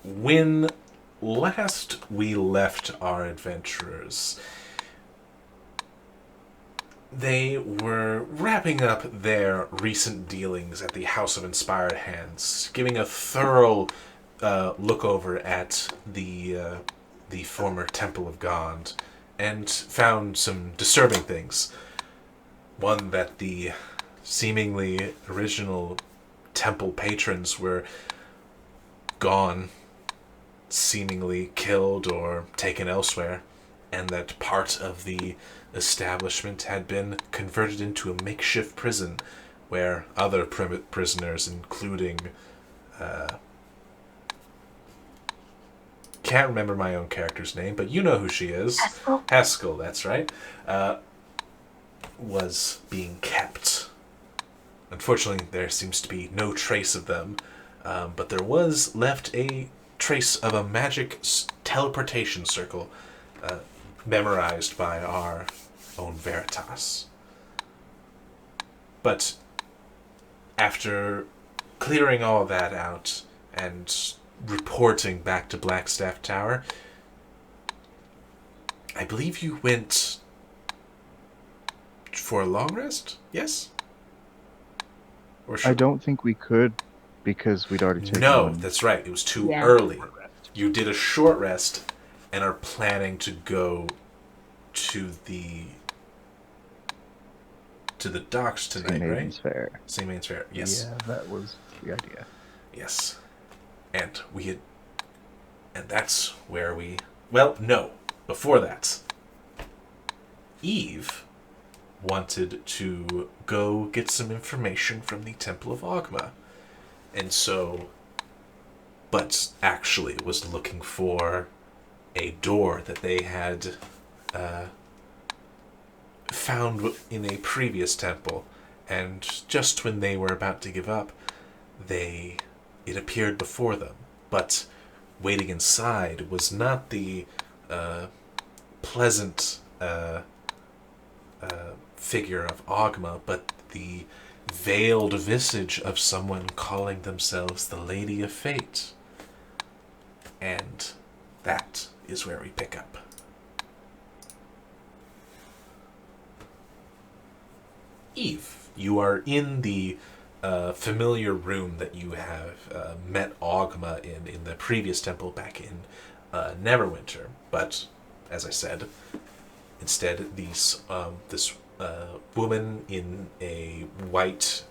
when last we left our adventurers, they were wrapping up their recent dealings at the House of Inspired Hands, giving a thorough look over at the former Temple of God, and found some disturbing things. One, that the seemingly original temple patrons were gone, seemingly killed or taken elsewhere, and that part of the establishment had been converted into a makeshift prison where other prisoners, including can't remember my own character's name, but you know who she is. Haskell? Haskell, that's right. Was being kept. Unfortunately, there seems to be no trace of them, but there was left a trace of a magic teleportation circle memorized by our own Veritas. But after clearing all that out and reporting back to Blackstaff Tower, I believe you went for a long rest, yes? Or I should... don't think we could because we'd already taken No, one. that's right. It was too Yeah. early. You did a short rest and are planning to go to the docks tonight, St. Aidan's right? Fair. St. Aidan's Fair. Yes. Yeah, that was the idea. Yes. And we had... And that's where we... Well, no. Before that, Eve wanted to go get some information from the Temple of Ogma. And so... But actually was looking for a door that they had found in a previous temple. And just when they were about to give up, it appeared before them. But waiting inside was not the pleasant figure of Ogma, but the veiled visage of someone calling themselves the Lady of Fate. And that is where we pick up. Eve, you are in the familiar room that you have met Ogma in the previous temple back in Neverwinter. But, as I said, instead, this woman in a white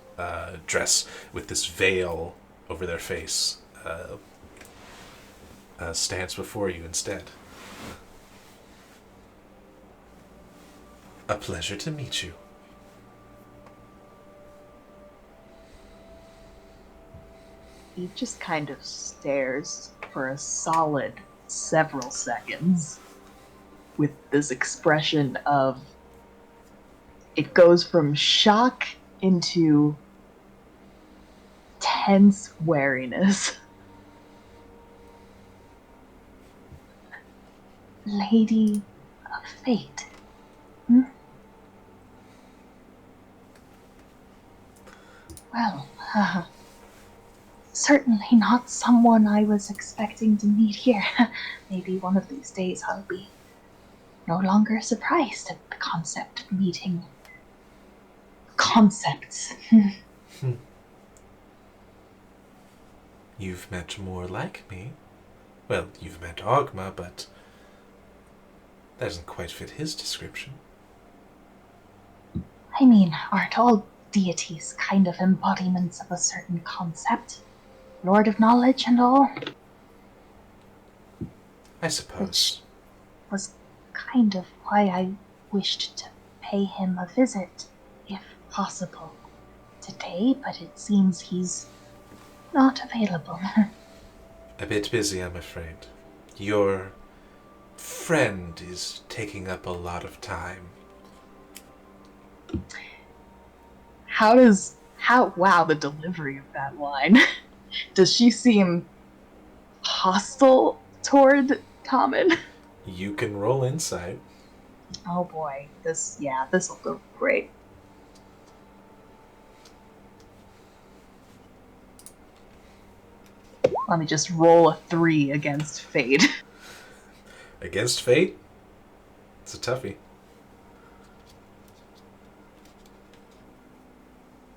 dress with this veil over their face stands before you instead. A pleasure to meet you. He just kind of stares for a solid several seconds with this expression of... It goes from shock into tense wariness. Lady of Fate. Well, certainly not someone I was expecting to meet here. Maybe one of these days I'll be no longer surprised at the concept of meeting concepts. You've met more like me. Well, you've met Ogma, but that doesn't quite fit his description. I mean, aren't all deities kind of embodiments of a certain concept? Lord of Knowledge and all? I suppose. Which was kind of why I wished to pay him a visit, if possible, today, but it seems he's not available. A bit busy, I'm afraid. Your friend is taking up a lot of time. Wow, the delivery of that line. Does she seem hostile toward Tommen? You can roll insight. Oh boy, this'll go great. Let me just roll a 3 against fate. Against fate? It's a toughie.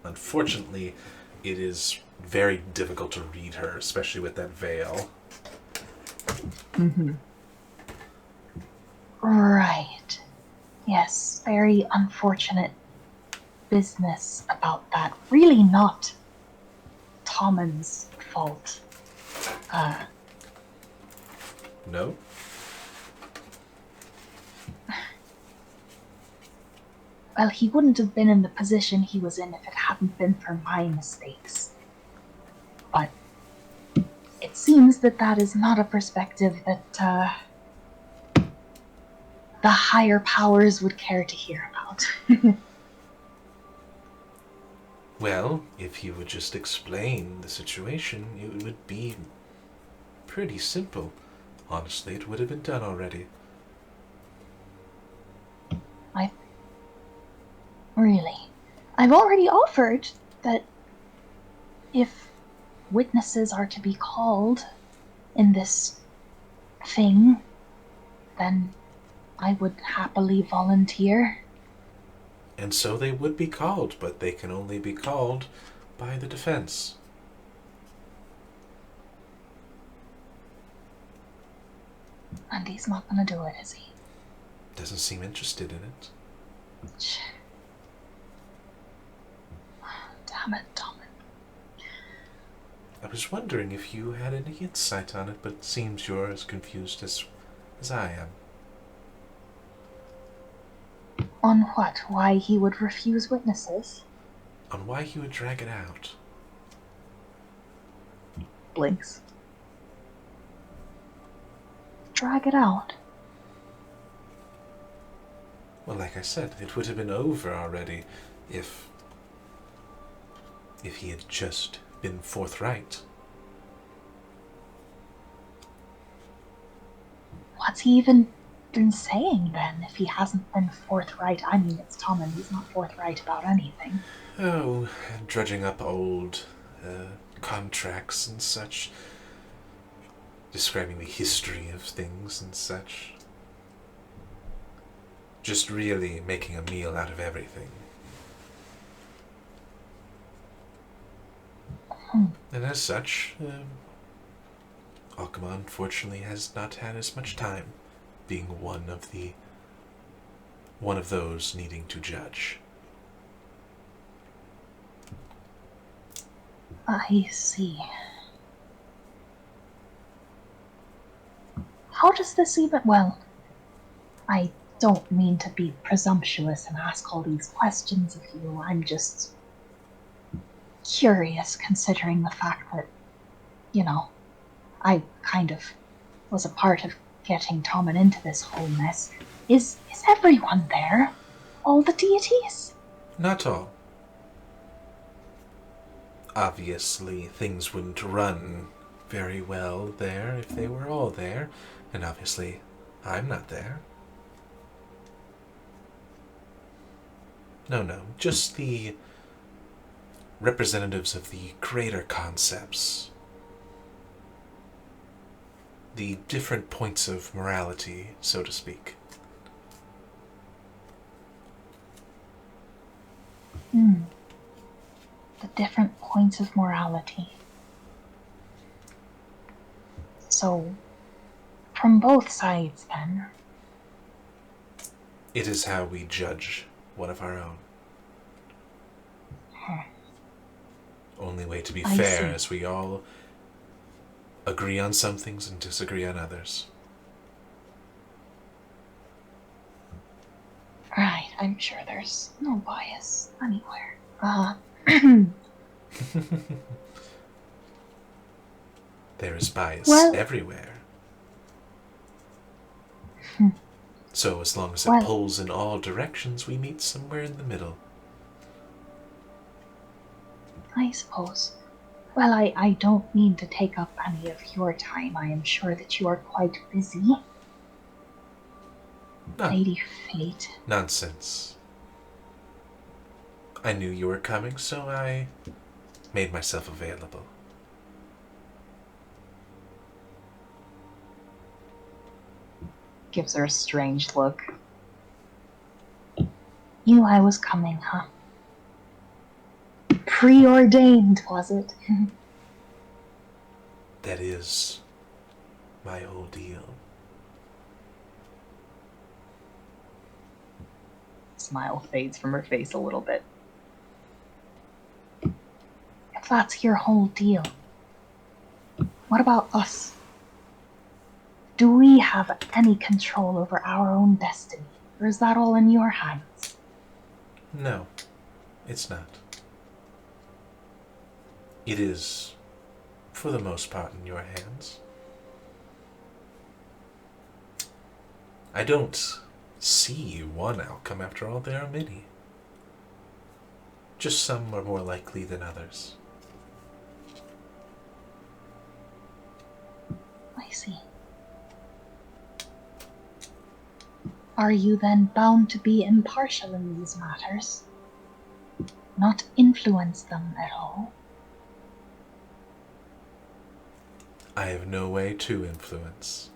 Unfortunately, it is very difficult to read her, especially with that veil. Mm-hmm. Right. Yes, very unfortunate business about that. Really not Tommen's fault. No? Well, he wouldn't have been in the position he was in if it hadn't been for my mistakes. But it seems that is not a perspective that the higher powers would care to hear about. Well, if you would just explain the situation, it would be pretty simple. Honestly, it would have been done already. I've already offered that if witnesses are to be called in this thing, then I would happily volunteer. And so they would be called, but they can only be called by the defense. And he's not gonna do it, is he? Doesn't seem interested in it. Damn it, Tommen. I was wondering if you had any insight on it, but it seems you're as confused as I am. On what? Why he would refuse witnesses? On why he would drag it out. Blinks. Drag it out. Well, like I said, it would have been over already if he had just been forthright. What's he even been saying then if he hasn't been forthright? I mean, it's Tommen, he's not forthright about anything. Oh, drudging up old contracts and such, describing the history of things and such. Just really making a meal out of everything. And as such, Alchema unfortunately has not had as much time being one of those needing to judge. I see. How does this even... Well, I don't mean to be presumptuous and ask all these questions of you. I'm just curious considering the fact that, I kind of was a part of getting Tommen into this whole mess. Is everyone there? All the deities? Not all. Obviously, things wouldn't run very well there if they were all there, and obviously, I'm not there. No, just the representatives of the greater concepts. The different points of morality, so to speak. The different points of morality. So, from both sides, then? It is how we judge one of our own. Only way to be fair is we all agree on some things and disagree on others. Right, I'm sure there's no bias anywhere. There is bias everywhere. So as long as it pulls in all directions, we meet somewhere in the middle. I suppose. Well, I don't mean to take up any of your time. I am sure that you are quite busy. Lady Fate. Nonsense. I knew you were coming, so I made myself available. Gives her a strange look. Knew I was coming, huh? Preordained, was it? That is my whole deal. Smile fades from her face a little bit. If that's your whole deal, what about us? Do we have any control over our own destiny, or is that all in your hands? No, it's not. It is, for the most part, in your hands. I don't see one outcome after all. There are many. Just some are more likely than others. I see. Are you then bound to be impartial in these matters? Not influence them at all? I have no way to influence.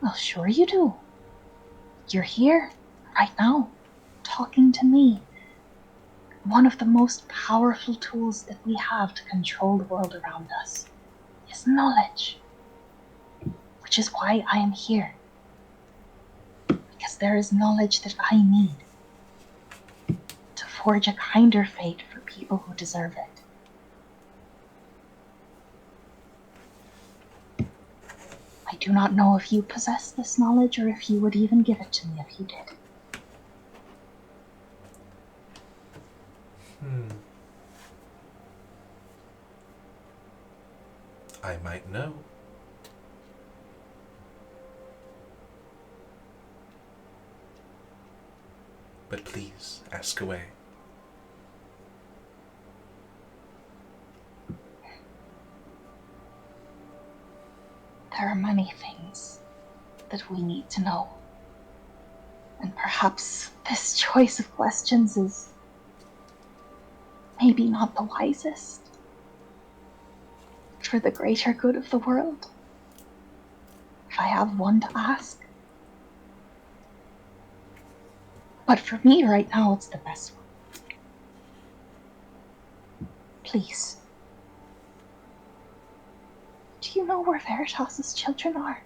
Well, sure you do. You're here, right now, talking to me. One of the most powerful tools that we have to control the world around us is knowledge. Which is why I am here. Because there is knowledge that I need to forge a kinder fate for people who deserve it. I do not know if you possess this knowledge or if you would even give it to me if you did. I might know. But please, ask away. There are many things that we need to know. And perhaps this choice of questions is maybe not the wisest for the greater good of the world. If I have one to ask. But for me right now, it's the best one. Please. Do you know where Veritas's children are?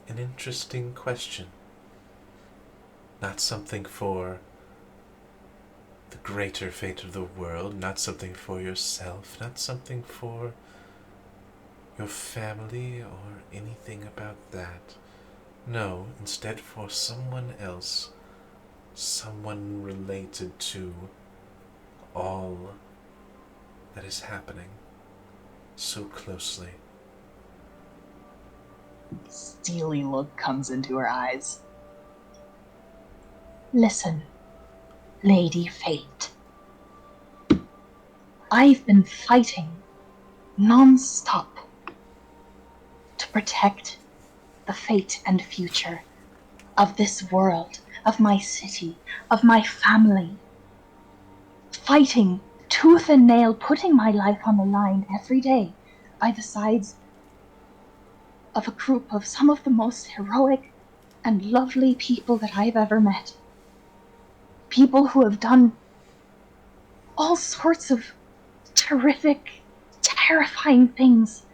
An interesting question. Not something for the greater fate of the world, not something for yourself, not something for your family or anything about that. No, instead for someone else, someone related to all that is happening so closely. Steely look comes into her eyes. Listen, Lady Fate. I've been fighting non-stop to protect the fate and future of this world, of my city, of my family. Fighting tooth and nail, putting my life on the line every day by the sides of a group of some of the most heroic and lovely people that I've ever met. People who have done all sorts of terrific, terrifying things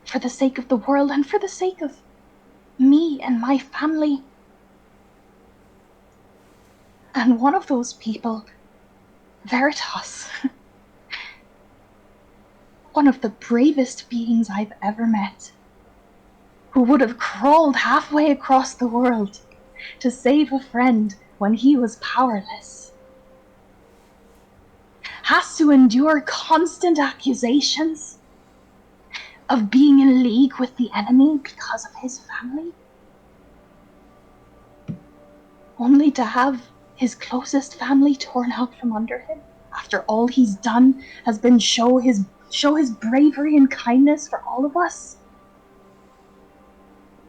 for the sake of the world and for the sake of me and my family. And one of those people, Veritas, one of the bravest beings I've ever met, who would have crawled halfway across the world to save a friend when he was powerless, has to endure constant accusations of being in league with the enemy because of his family, only to have his closest family torn out from under him after all he's done has been show his bravery and kindness for all of us.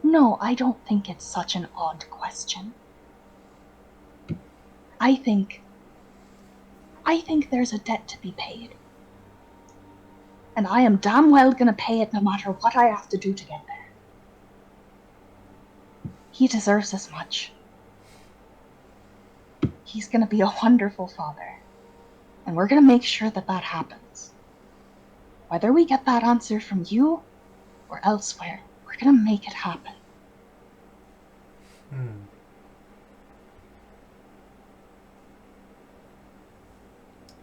No, I don't think it's such an odd question. I think there's a debt to be paid. And I am damn well gonna pay it no matter what I have to do to get there. He deserves as much. He's gonna be a wonderful father. And we're gonna make sure that that happens. Whether we get that answer from you or elsewhere, we're gonna make it happen.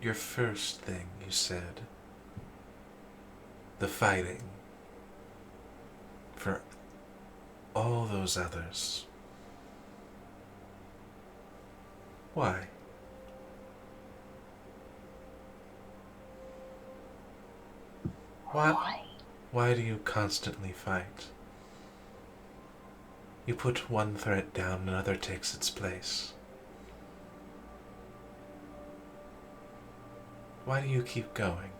Your first thing you said, the fighting for all those others. Why? Why? Why do you constantly fight? You put one threat down, another takes its place. Why do you keep going?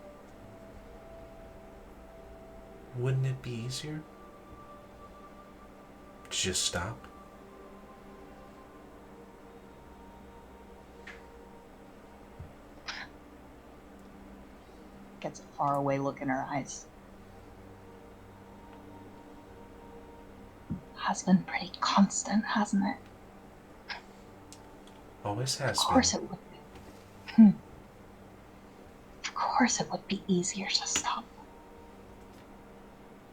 Wouldn't it be easier to just stop? Gets a faraway look in her eyes. Has been pretty constant, hasn't it? Always has Of course been. it would be. Of course it would be easier to stop.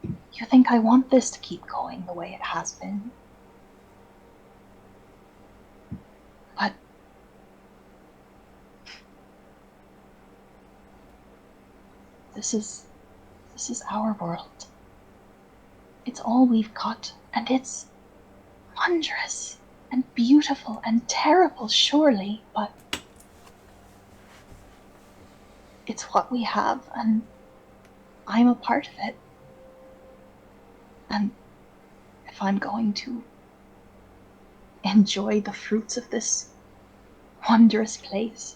You think I want this to keep going the way it has been? But this is our world. It's all we've got, and it's wondrous and beautiful and terrible, surely, but it's what we have, and I'm a part of it. And if I'm going to enjoy the fruits of this wondrous place,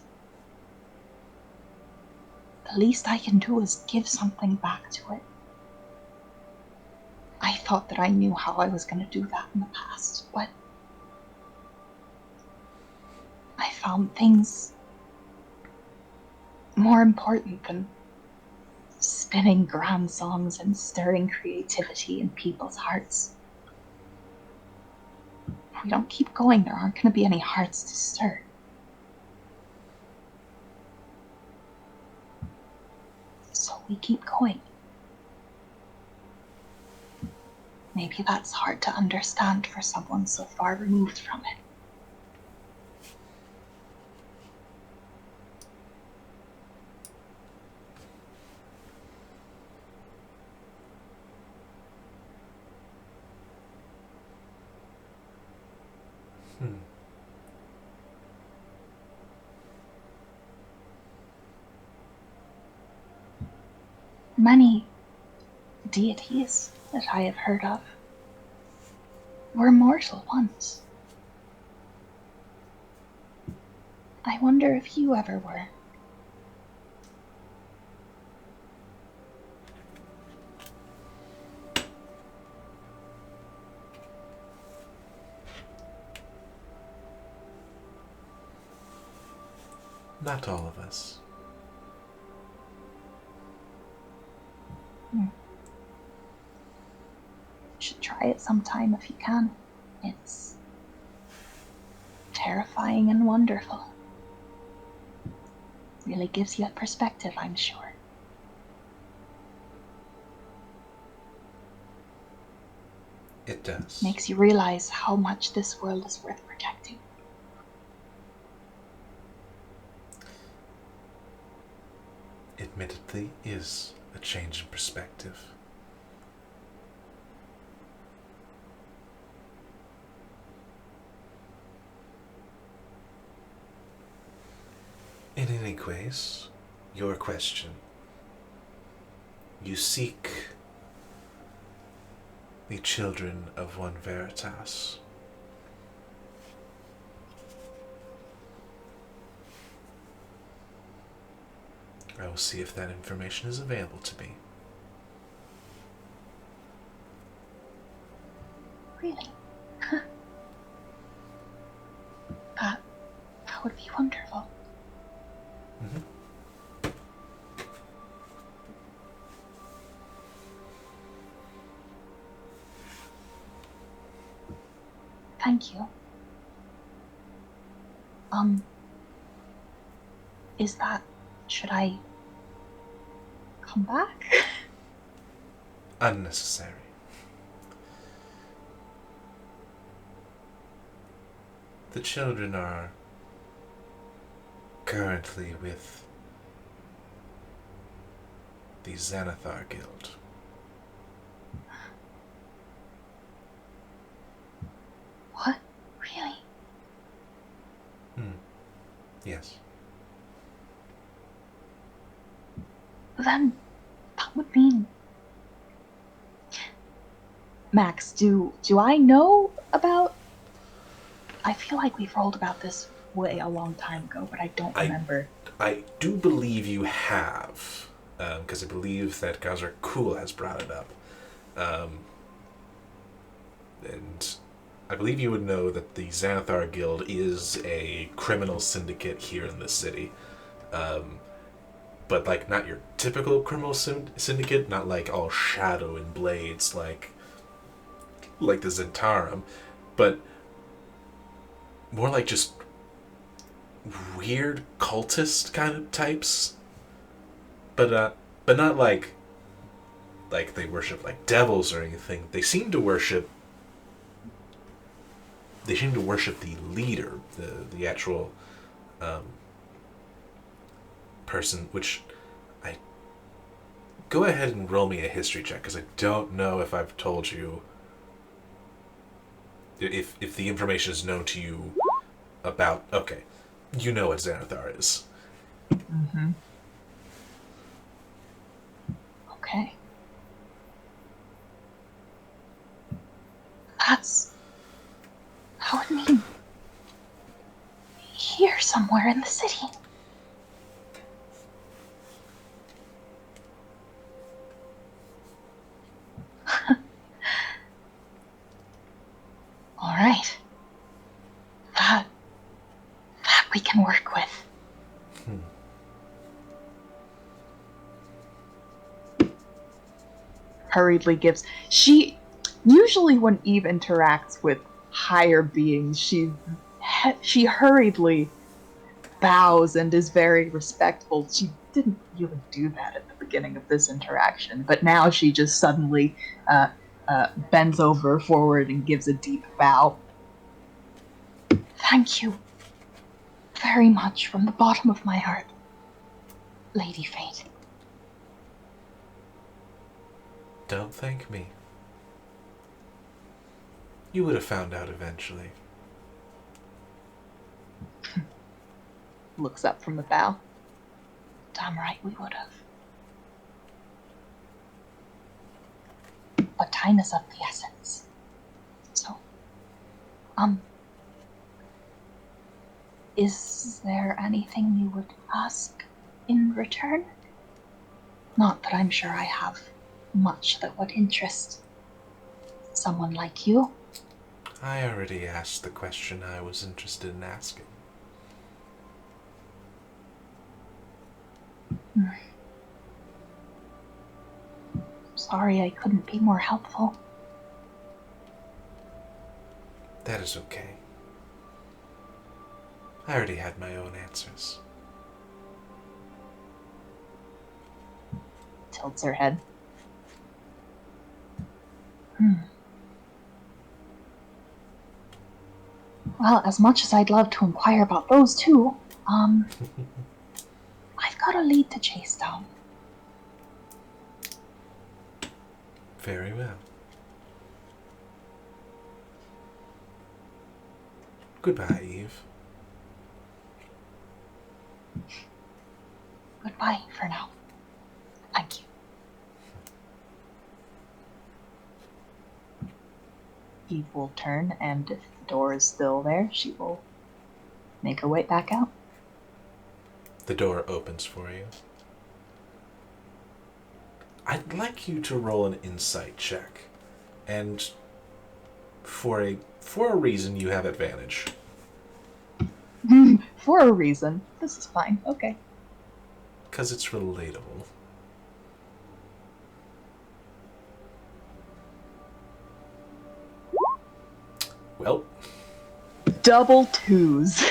the least I can do is give something back to it. I thought that I knew how I was going to do that in the past, but I found things more important than spinning grand songs and stirring creativity in people's hearts. If we don't keep going, there aren't going to be any hearts to stir. So we keep going. Maybe that's hard to understand for someone so far removed from it. Many deities that I have heard of were mortal once. I wonder if you ever were. Not all of us. You should try it sometime if you can. It's terrifying and wonderful. Really gives you a perspective, I'm sure. It does. Makes you realize how much this world is worth protecting. Admittedly, is a change in perspective. In any case, your question. You seek the children of one Veritas. I will see if that information is available to me. Really? That would be wonderful. Mm-hmm. Thank you. Should I come back? Unnecessary. The children are currently with the Xanathar Guild. What? Really? Yes. Then that would mean... Max, do I know about... I feel like we've rolled about this way a long time ago, but I don't remember. I do believe you have, because I believe that Gazar Kul has brought it up. And I believe you would know that the Xanathar Guild is a criminal syndicate here in the city. But, like, not your typical criminal syndicate, not like all shadow and blades like the Zentarum, but more like just weird cultist kind of types. But not like they worship like devils or anything. They seem to worship the leader, the actual person, which I go ahead and roll me a history check, because I don't know if I've told you if the information is known to you about. Okay, you know what Xanathar is. Mm-hmm. Okay. That would mean here somewhere in the city. All right. That we can work with. Hurriedly gives. Usually when Eve interacts with higher beings, she hurriedly bows and is very respectful. She didn't really do that at the beginning of this interaction, but now she just suddenly bends over forward and gives a deep bow. Thank you very much from the bottom of my heart, Lady Fate. Don't thank me. You would have found out eventually. Looks up from the bow. Damn right we would have. But time is of the essence. So, is there anything you would ask in return? Not that I'm sure I have much that would interest someone like you. I already asked the question I was interested in asking. Sorry I couldn't be more helpful. That is okay. I already had my own answers. Tilts her head. Well, as much as I'd love to inquire about those too, I've got a lead to chase down. Very well. Goodbye, Eve. Goodbye for now. Thank you. Eve will turn, and if the door is still there, she will make her way back out. The door opens for you. I'd like you to roll an insight check. And For a reason, you have advantage. For a reason. This is fine. Okay. Because it's relatable. Well, Double twos.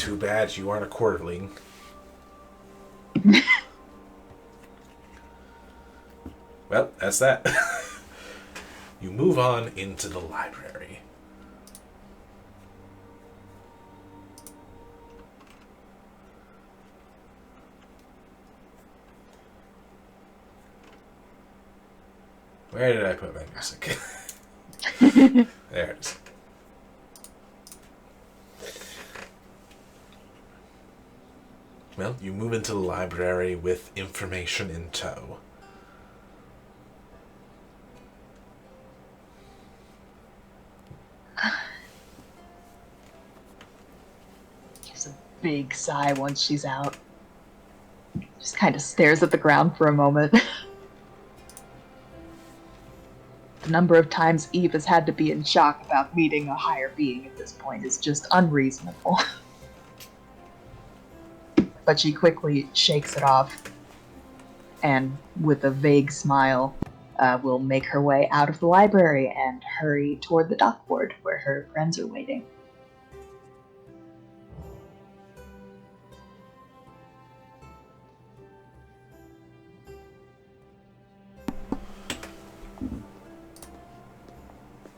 too bad you aren't a quarterling. Well, that's that. You move on into the library. Where did I put my music? There it is. Well, you move into the library with information in tow. Gives a big sigh once she's out. Just kind of stares at the ground for a moment. The number of times Eve has had to be in shock about meeting a higher being at this point is just unreasonable. But she quickly shakes it off, and with a vague smile, will make her way out of the library and hurry toward the dockboard where her friends are waiting.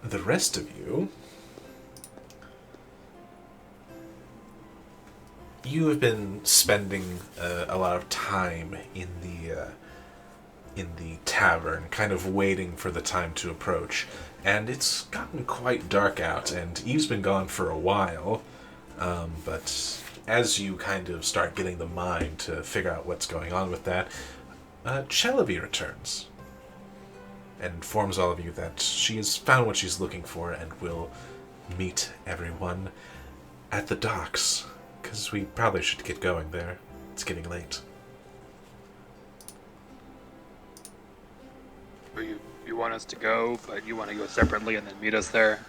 The rest of you, you have been spending a lot of time in the tavern, kind of waiting for the time to approach. And it's gotten quite dark out, and Eve's been gone for a while. But as you kind of start getting the mind to figure out what's going on with that, Chelavi returns and informs all of you that she has found what she's looking for and will meet everyone at the docks. Because we probably should get going there. It's getting late. You want us to go, but you want to go separately and then meet us there?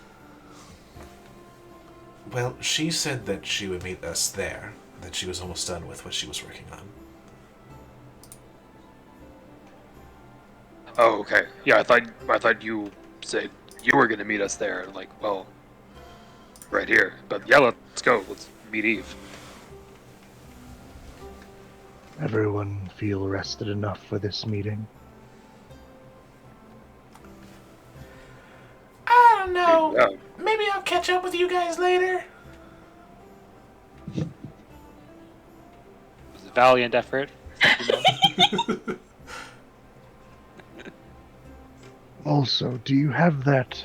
Well, she said that she would meet us there, that she was almost done with what she was working on. Oh, okay. Yeah, I thought you said you were gonna meet us there. Like, well, right here. But yeah, let's go. Let's meet Eve. Everyone feel rested enough for this meeting? I don't know. Yeah. Maybe I'll catch up with you guys later. It was a valiant effort. Also, do you have that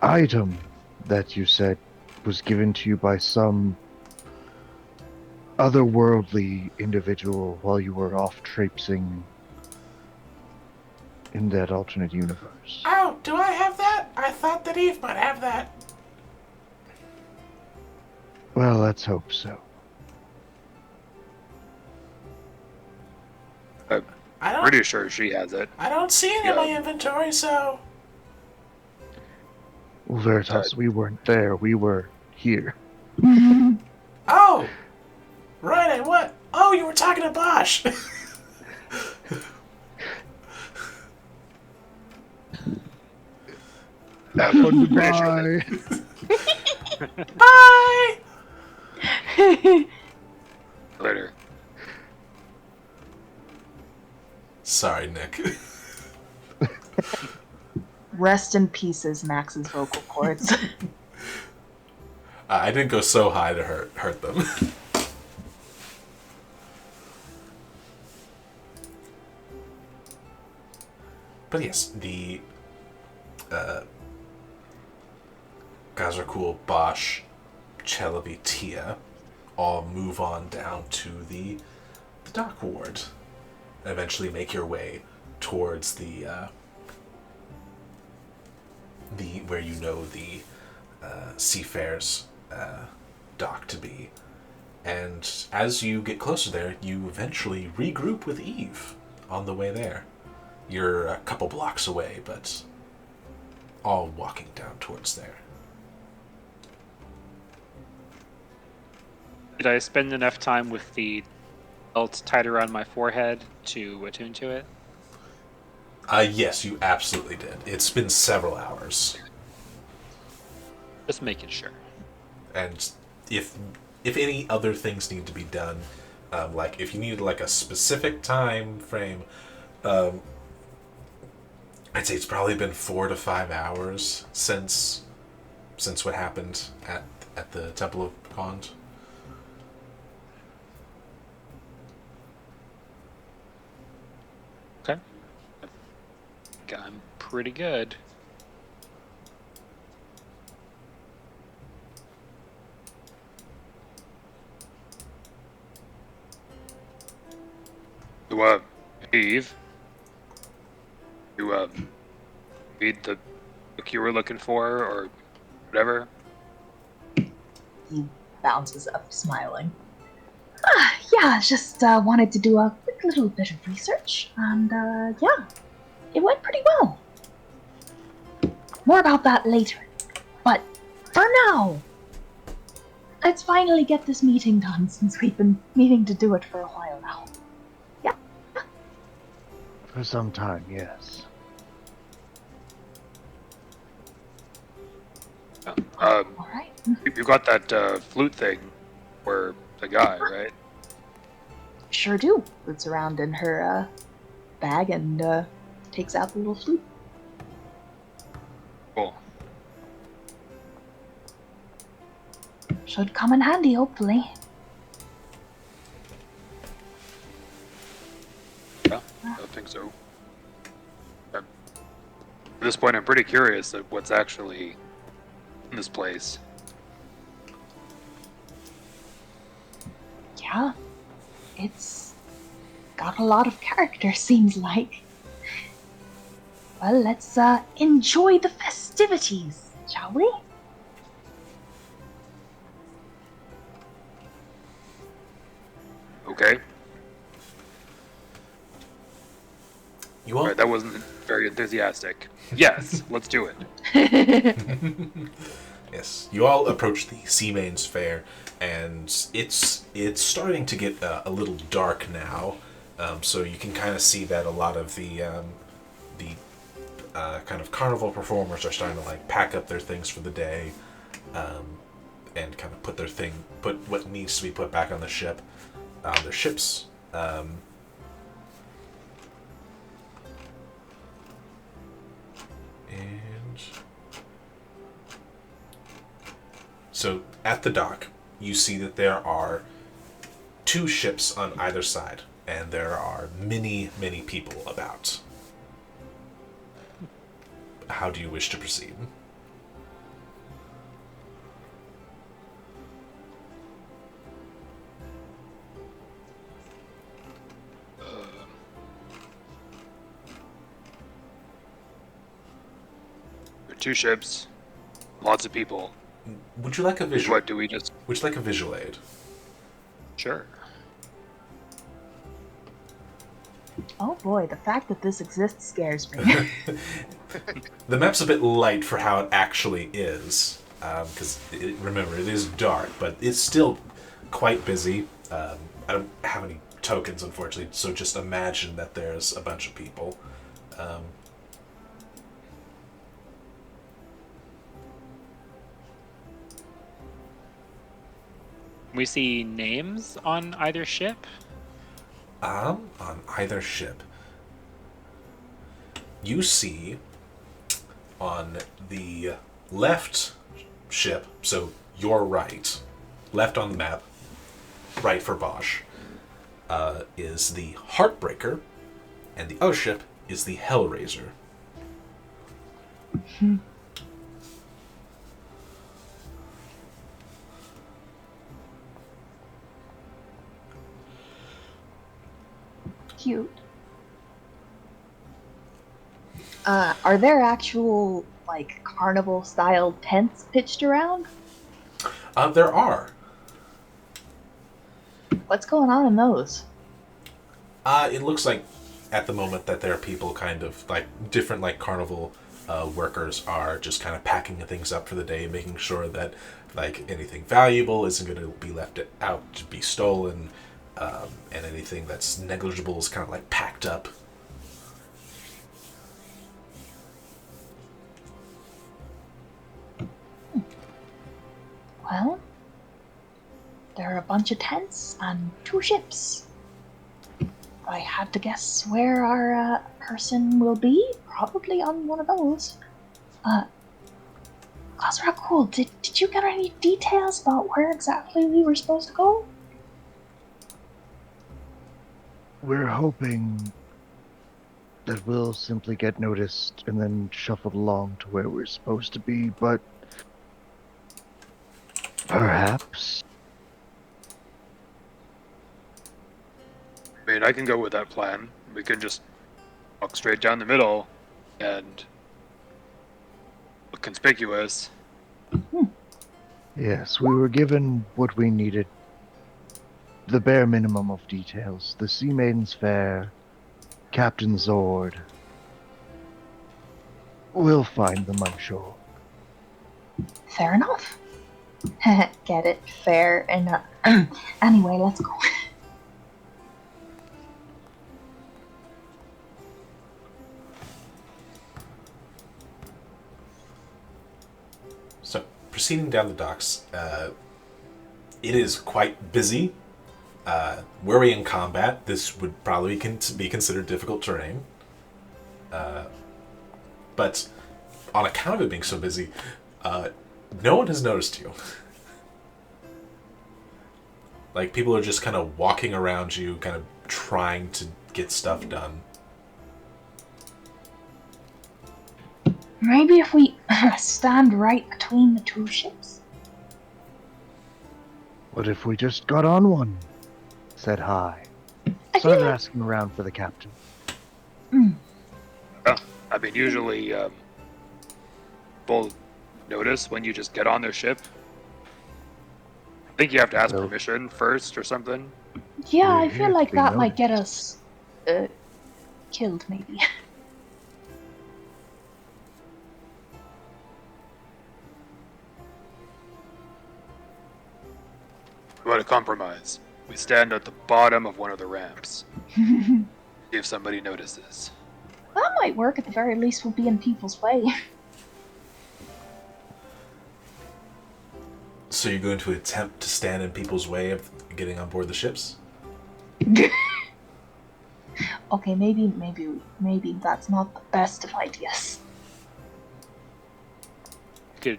item that you said was given to you by some otherworldly individual while you were off traipsing in that alternate universe? Oh, do I have that? I thought that Eve might have that. Well, let's hope so. I don't. Pretty sure she has it. I don't see it in my inventory, so. Well, Veritas, we weren't there. We were here. Oh, right. And what? Oh, you were talking to Bosch. Have fun. Bye. Bye. Later. Sorry, Nick. Rest in pieces, Max's vocal cords. I didn't go so high to hurt them. But yes, the Gazrakul, Bosch, Chelavi, Tia all move on down to the dock ward and eventually make your way towards the where you know the Seafarers dock to be. And as you get closer there, you eventually regroup with Eve on the way there. You're a couple blocks away, but all walking down towards there. Did I spend enough time with the belt tied around my forehead to attune to it? Yes, you absolutely did. It's been several hours. Just making sure. And if any other things need to be done, like if you need like a specific time frame, I'd say it's probably been 4 to 5 hours since what happened at the Temple of Pond. Okay. I'm pretty good. So, Eve, you need the book you were looking for, or whatever? He bounces up, smiling. Yeah, just wanted to do a quick little bit of research, and yeah, it went pretty well. More about that later. But for now, let's finally get this meeting done, since we've been meaning to do it for a while now. Yeah. For some time, yes. Alright. You got that flute thing for the guy, right? Sure do. Roots around in her bag and takes out the little flute. Cool. Should come in handy, hopefully. Yeah, I think so. At this point, I'm pretty curious at what's actually in this place. Yeah. It's got a lot of character, seems like. Well, let's enjoy the festivities, shall we? Okay. You all Alright, that wasn't very enthusiastic. Yes, let's do it. Yes, you all approach the Seamain's Fair, and it's starting to get a little dark now. So you can kind of see that a lot of the kind of carnival performers are starting to like pack up their things for the day, and kind of put what needs to be put back on the ship, on their ships. And so at the dock, you see that there are 2 ships on either side, and there are many, many people about. How do you wish to proceed? There are 2 ships, lots of people. Would you like a visual? What do we just? Would you like a visual aid? Sure. Oh boy, the fact that this exists scares me. The map's a bit light for how it actually is, because remember it is dark, but it's still quite busy. I don't have any tokens, unfortunately, so just imagine that there's a bunch of people. We see names on either ship. On either ship, you see on the left ship, so your right, left on the map, right for Bosch, is the Heartbreaker, and the other ship is the Hellraiser. Cute. Are there actual, like, carnival-style tents pitched around? There are. What's going on in those? It looks like at the moment that there are people kind of like different like carnival workers are just kind of packing things up for the day, making sure that like anything valuable isn't going to be left out to be stolen, and anything that's negligible is kind of like packed up. Well, there are a bunch of tents and 2 ships. If I had to guess where our person will be, probably on one of those. Cool. Did you get any details about where exactly we were supposed to go? We're hoping that we'll simply get noticed and then shuffled along to where we're supposed to be, but perhaps. I mean, I can go with that plan. We can just walk straight down the middle and look conspicuous. Yes, we were given what we needed. The bare minimum of details. The Sea Maiden's Fair, Captain Zord. We'll find them, I'm sure. Fair enough. Get it? Fair enough. Anyway, let's go. So, proceeding down the docks, it is quite busy. Were we in combat, this would probably be considered difficult terrain. But on account of it being so busy, no one has noticed you. Like, people are just kind of walking around you, kind of trying to get stuff done. Maybe if we stand right between the 2 ships? What if we just got on one? Said hi. I Started feel like- asking around for the captain. I mean, usually people notice when you just get on their ship. I think you have to ask Well- permission first or something. Yeah, We're I here feel to like be that might get noticed. us killed, maybe. We want to compromise. We stand at the bottom of one of the ramps. See if somebody notices. That might work. At the very least, we'll be in people's way. So you're going to attempt to stand in people's way of getting on board the ships? Okay, maybe that's not the best of ideas. Could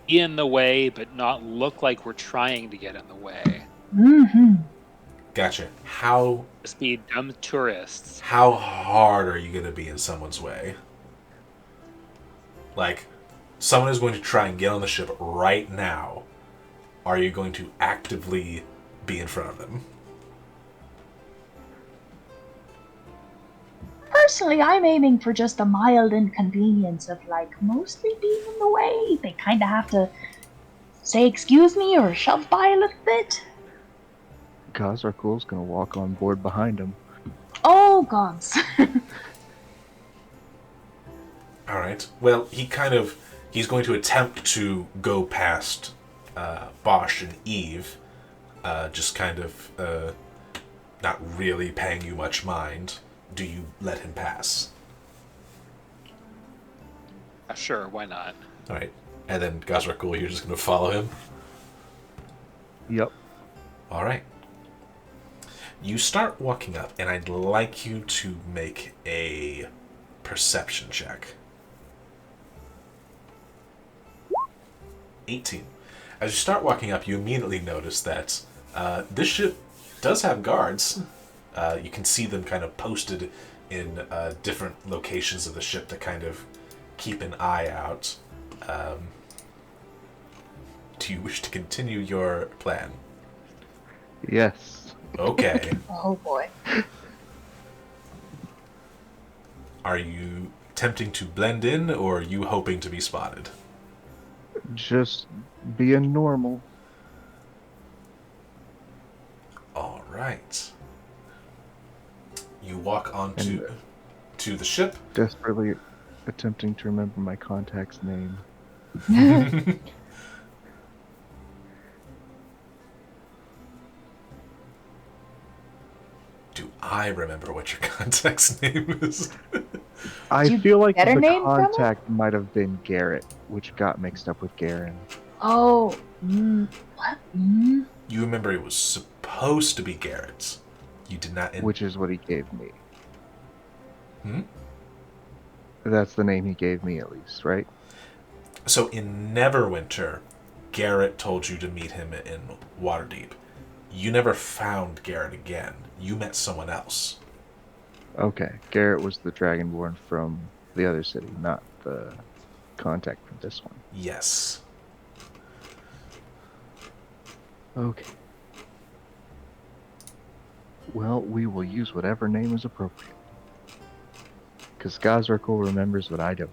be in the way, but not look like we're trying to get in the way. Mm-hmm. Gotcha. How Just be dumb tourists. hard are you going to be in someone's way? Like, someone is going to try and get on the ship right now. Are you going to actively be in front of them? Personally, I'm aiming for just a mild inconvenience of, like, mostly being in the way. They kind of have to say excuse me or shove by a little bit. Khazarkul's gonna walk on board behind him. Oh, gods. All right. Well, he's going to attempt to go past Bosch and Eve, just kind of not really paying you much mind. Do you let him pass? Sure, why not? All right. And then Gazrakul, you're just going to follow him? Yep. All right. You start walking up, and I'd like you to make a perception check. 18. As you start walking up, you immediately notice that this ship does have guards. You can see them kind of posted in different locations of the ship to kind of keep an eye out. Do you wish to continue your plan? Yes. Okay. Oh, boy. Are you attempting to blend in, or are you hoping to be spotted? Just being normal. All right. You walk onto And- to the ship. Desperately attempting to remember my contact's name. Do I remember what your contact's name is? I you feel like get her the name from it? contact might have been Garrett, which got mixed up with Garen. Oh, what? You remember it was supposed to be Garrett's. You did not. Which is what he gave me. Hmm? That's the name he gave me, at least, right? So in Neverwinter, Garrett told you to meet him in Waterdeep. You never found Garrett again. You met someone else. Okay. Garrett was the Dragonborn from the other city, not the contact from this one. Yes. Okay. Well, we will use whatever name is appropriate. Because Gazrakul remembers what I don't.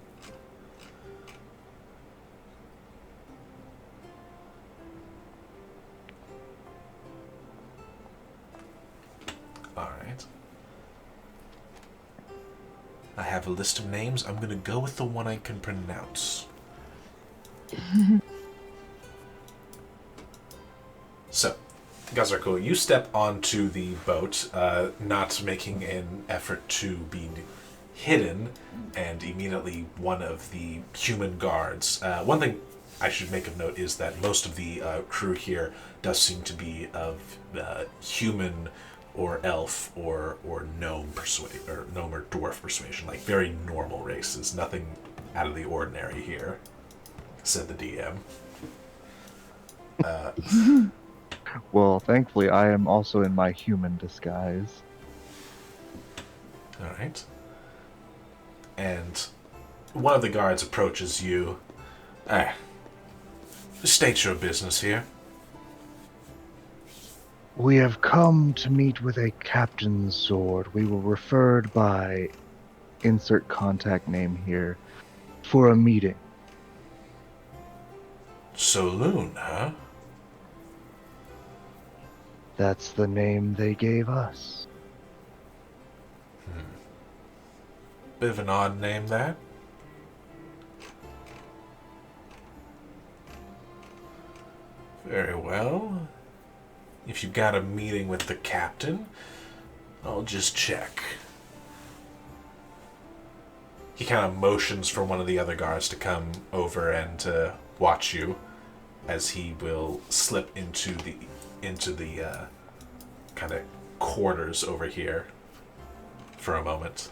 Alright. I have a list of names. I'm going to go with the one I can pronounce. So, Gazrakul, you step onto the boat, not making an effort to be hidden, and immediately one of the human guards. One thing I should make of note is that most of the crew here does seem to be of human or elf or gnome gnome or dwarf persuasion, like very normal races. Nothing out of the ordinary here, said the DM. Well, thankfully, I am also in my human disguise. All right. And one of the guards approaches you. State your business here. We have come to meet with a captain's sword. We were referred by insert contact name here for a meeting. Saloon, huh? That's the name they gave us. Bit of an odd name, that. Very well. If you got a meeting with the captain, I'll just check. He kind of motions for one of the other guards to come over and watch you, as he will slip into the kind of quarters over here for a moment.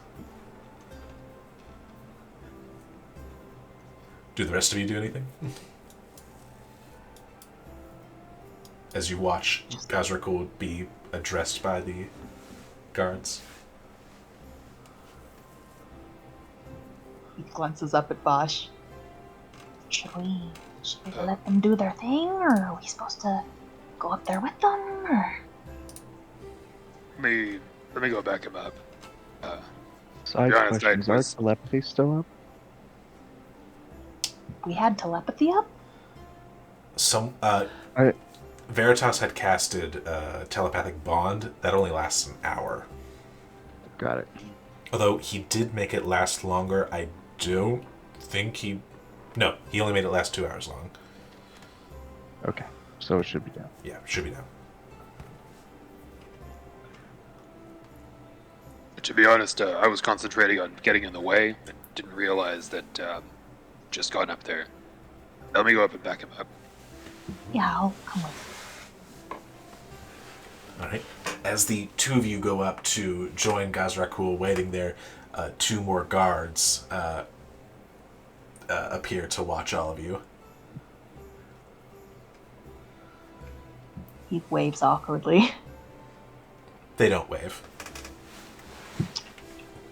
Do the rest of you do anything? As you watch Gazrakul be addressed by the guards. He glances up at Bosch. Should we let them do their thing, or are we supposed to go up there with them, or? Let me go back him up. Side be honest, questions, I are was- telepathy still up? We had telepathy up? Some I- Veritas had casted telepathic bond that only lasts an hour. Got it. Although he did make it last longer, I don't think he. No, he only made it last 2 hours long. Okay, so it should be down. Yeah, should be now. To be honest, I was concentrating on getting in the way and didn't realize that just gotten up there. Let me go up and back him up. Yeah, I'll come with All right. As the two of you go up to join Gazrakul waiting there, two more guards appear to watch all of you. you. He waves awkwardly. They don't wave.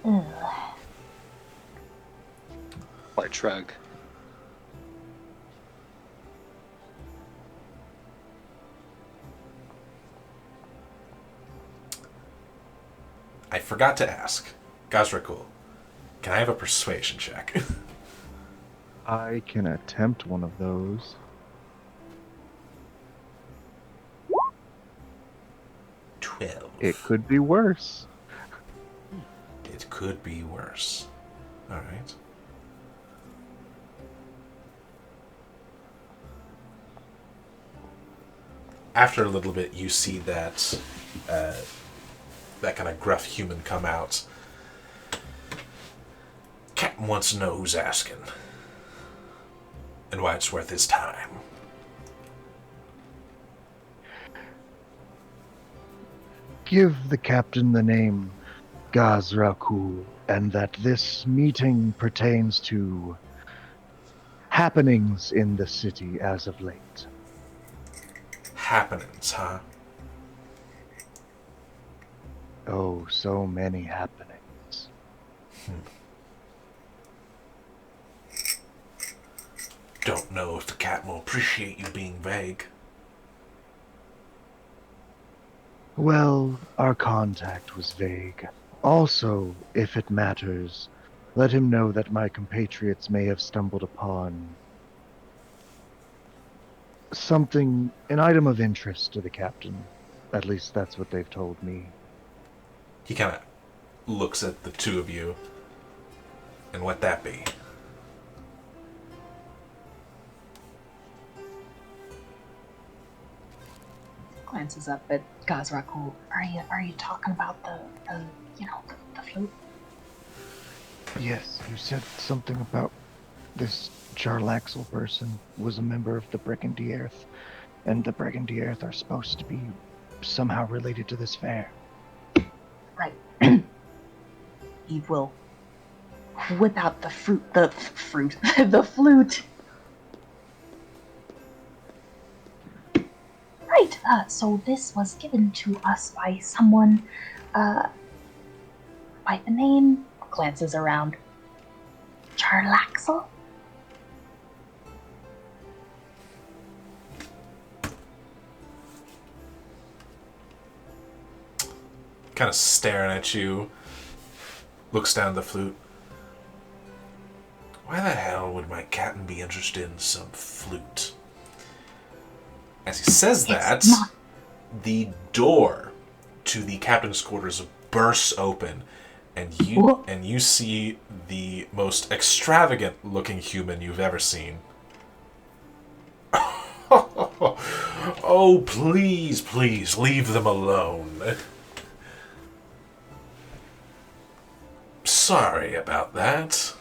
Ugh. Light shrug. I forgot to ask. Gazrakul, can I have a persuasion check? I can attempt one of those. 12. It could be worse. It could be worse. Alright. After a little bit, you see that that kind of gruff human come out. Captain wants to know who's asking. And why it's worth his time. Give the captain the name Gazrakul, and that this meeting pertains to happenings in the city as of late. Happenings, huh? Oh, so many happenings. Don't know if the captain will appreciate you being vague. Well, our contact was vague. Also, if it matters, let him know that my compatriots may have stumbled upon something, an item of interest to the captain. At least that's what they've told me. He kind of looks at the two of you. And what that be? Glances up at Gazrakul. Are you talking about the flute? Yes, you said something about this Jarlaxle person was a member of the Brigandierth, and the Brigandierth are supposed to be somehow related to this fair. Right. Eve will whip out the the flute. Right, so this was given to us by someone, by the name, glances around, Jarlaxle? Kind of staring at you. Looks down at the flute. Why the hell would my captain be interested in some flute? As he says that, the door to the captain's quarters bursts open, and you see the most extravagant looking human you've ever seen. Oh, please, please, leave them alone. Sorry about that.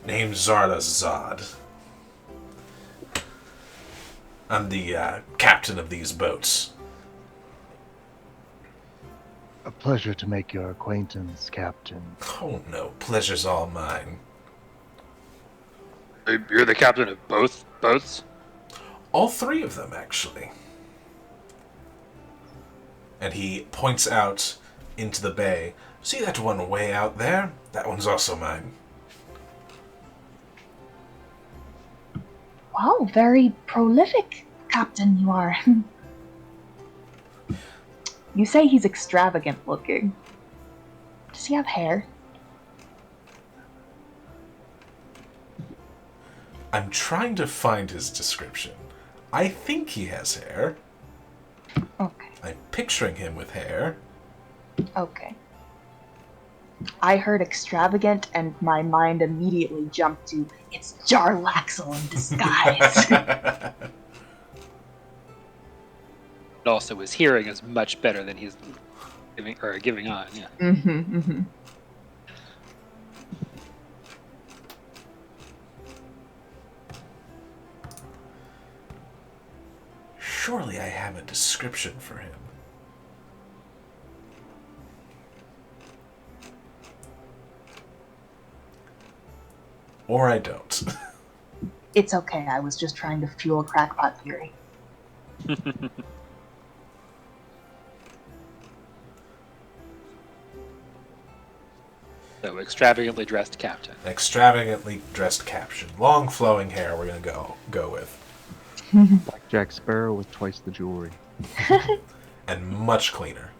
Name's Zarda Zod. I'm the captain of these boats. A pleasure to make your acquaintance, Captain. Oh no, pleasure's all mine. You're the captain of both boats? All three of them, actually. And he points out into the bay. See that one way out there? That one's also mine. Wow, very prolific, Captain, you are. You say he's extravagant looking. Does he have hair? I'm trying to find his description. I think he has hair. Okay. I'm picturing him with hair. Okay. I heard extravagant and my mind immediately jumped to it's Jarlaxle in disguise. And also, his hearing is much better than he's giving on. Yeah. Mm-hmm. Surely I have a description for him. Or I don't. It's okay, I was just trying to fuel crackpot theory. So, extravagantly dressed captain. Extravagantly dressed caption. Long flowing hair we're gonna go with. Like Jack Sparrow with twice the jewelry. And much cleaner.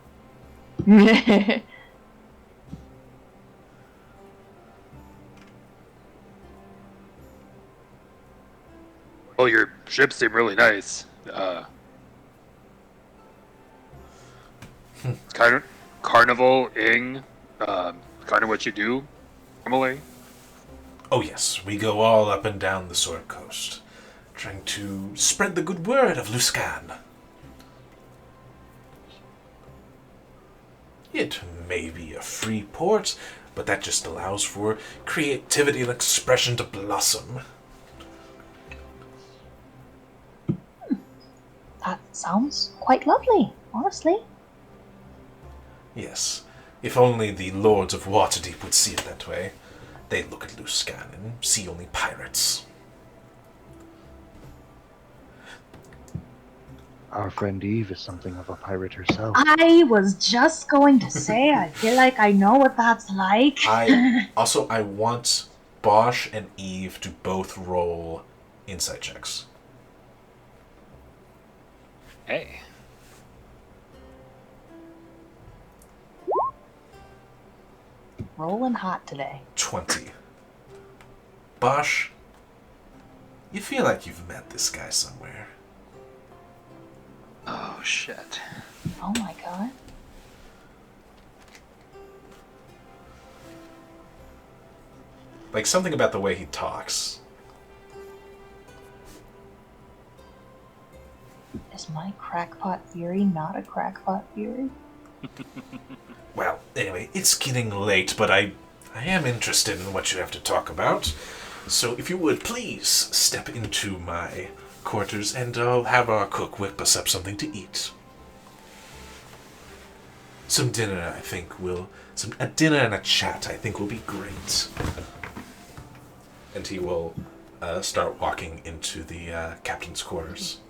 Well, your ships seem really nice. Kind carnival-ing, kind of what you do normally? Oh yes, we go all up and down the Sword Coast, trying to spread the good word of Luskan. It may be a free port, but that just allows for creativity and expression to blossom. That sounds quite lovely, honestly. Yes, if only the Lords of Waterdeep would see it that way. They'd look at Luskan and see only pirates. Our friend Eve is something of a pirate herself. I was just going to say, I feel like I know what that's like. I want Bosch and Eve to both roll insight checks. Hey. Rolling hot today. 20. Bosch, you feel like you've met this guy somewhere. Oh, shit. Oh my god. Like something about the way he talks. Is my crackpot theory not a crackpot theory? Well, anyway, it's getting late, but I am interested in what you have to talk about. So if you would, please step into my quarters and I'll have our cook whip us up something to eat. Some dinner, I think, a dinner and a chat, I think, will be great. And he will start walking into the captain's quarters.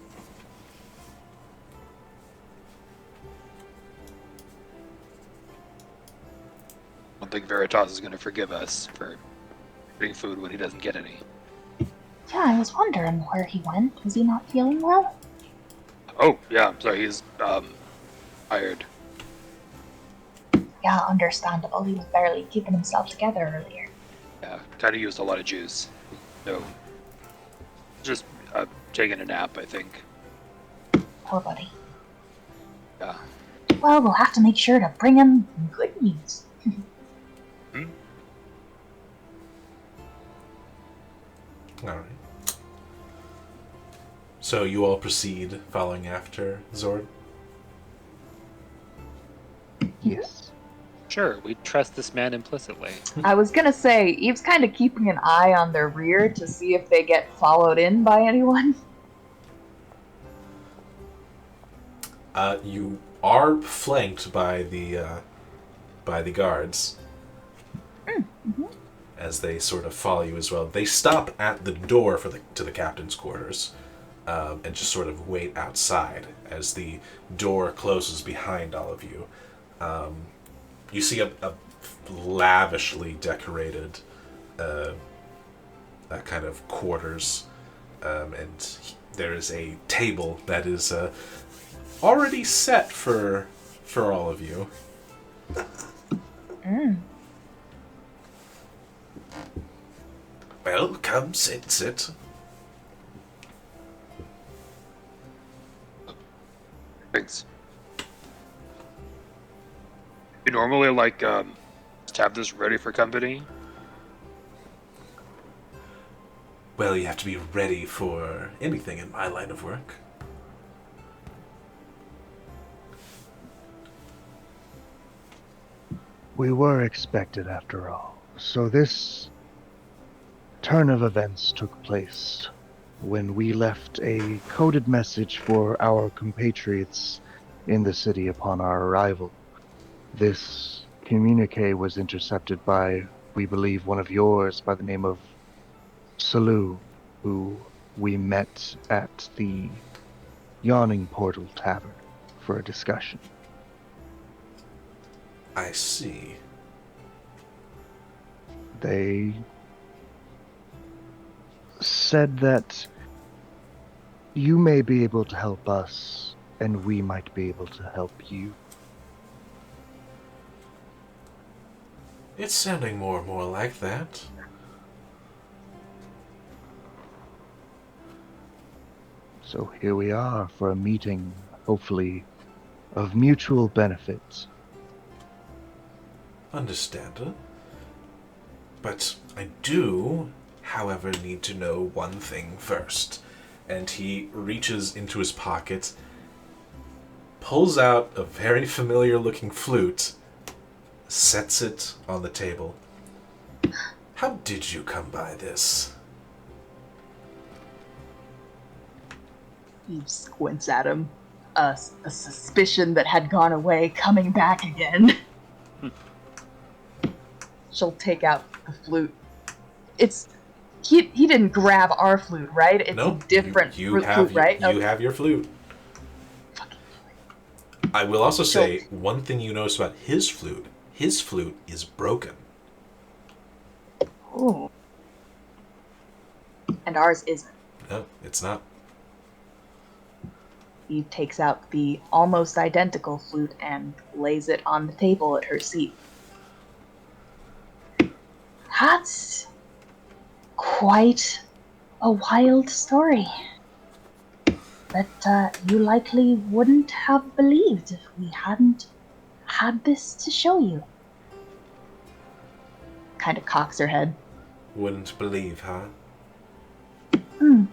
I don't think Veritas is going to forgive us for getting food when he doesn't get any. Yeah, I was wondering where he went. Was he not feeling well? Oh, yeah, I'm sorry, he's, tired. Yeah, understandable. He was barely keeping himself together earlier. Yeah, kind of used a lot of juice. So, just, taking a nap, I think. Poor buddy. Yeah. Well, we'll have to make sure to bring him good news. Alright. So you all proceed following after Zord? Yes. Sure, we trust this man implicitly. I was gonna say, Eve's kind of keeping an eye on their rear to see if they get followed in by anyone. You are flanked by the guards as they sort of follow you as well. They stop at the door to the captain's quarters and just sort of wait outside as the door closes behind all of you. You see a lavishly decorated kind of quarters, and there is a table that is already set for all of you. Well, come, sit. Thanks. You normally, like, just have this ready for company? Well, you have to be ready for anything in my line of work. We were expected after all. So this turn of events took place when we left a coded message for our compatriots in the city upon our arrival. This communique was intercepted by, we believe, one of yours by the name of Salu, who we met at the Yawning Portal Tavern for a discussion. I see. They said that you may be able to help us, and we might be able to help you. It's sounding more and more like that. So here we are for a meeting, hopefully, of mutual benefit. Understand. But I do, however, need to know one thing first. And he reaches into his pocket, pulls out a very familiar-looking flute, sets it on the table. How did you come by this? Eve squints at him. A suspicion that had gone away coming back again. She'll take out the flute. He didn't grab our flute, right? It's No, a different you flute, right? You have your flute. I will also say one thing you notice about his flute. His flute is broken. Oh. And ours isn't. No, it's not. Eve takes out the almost identical flute and lays it on the table at her seat. That's quite a wild story that you likely wouldn't have believed if we hadn't had this to show you. Kind of cocks her head. Wouldn't believe, huh? Hmm.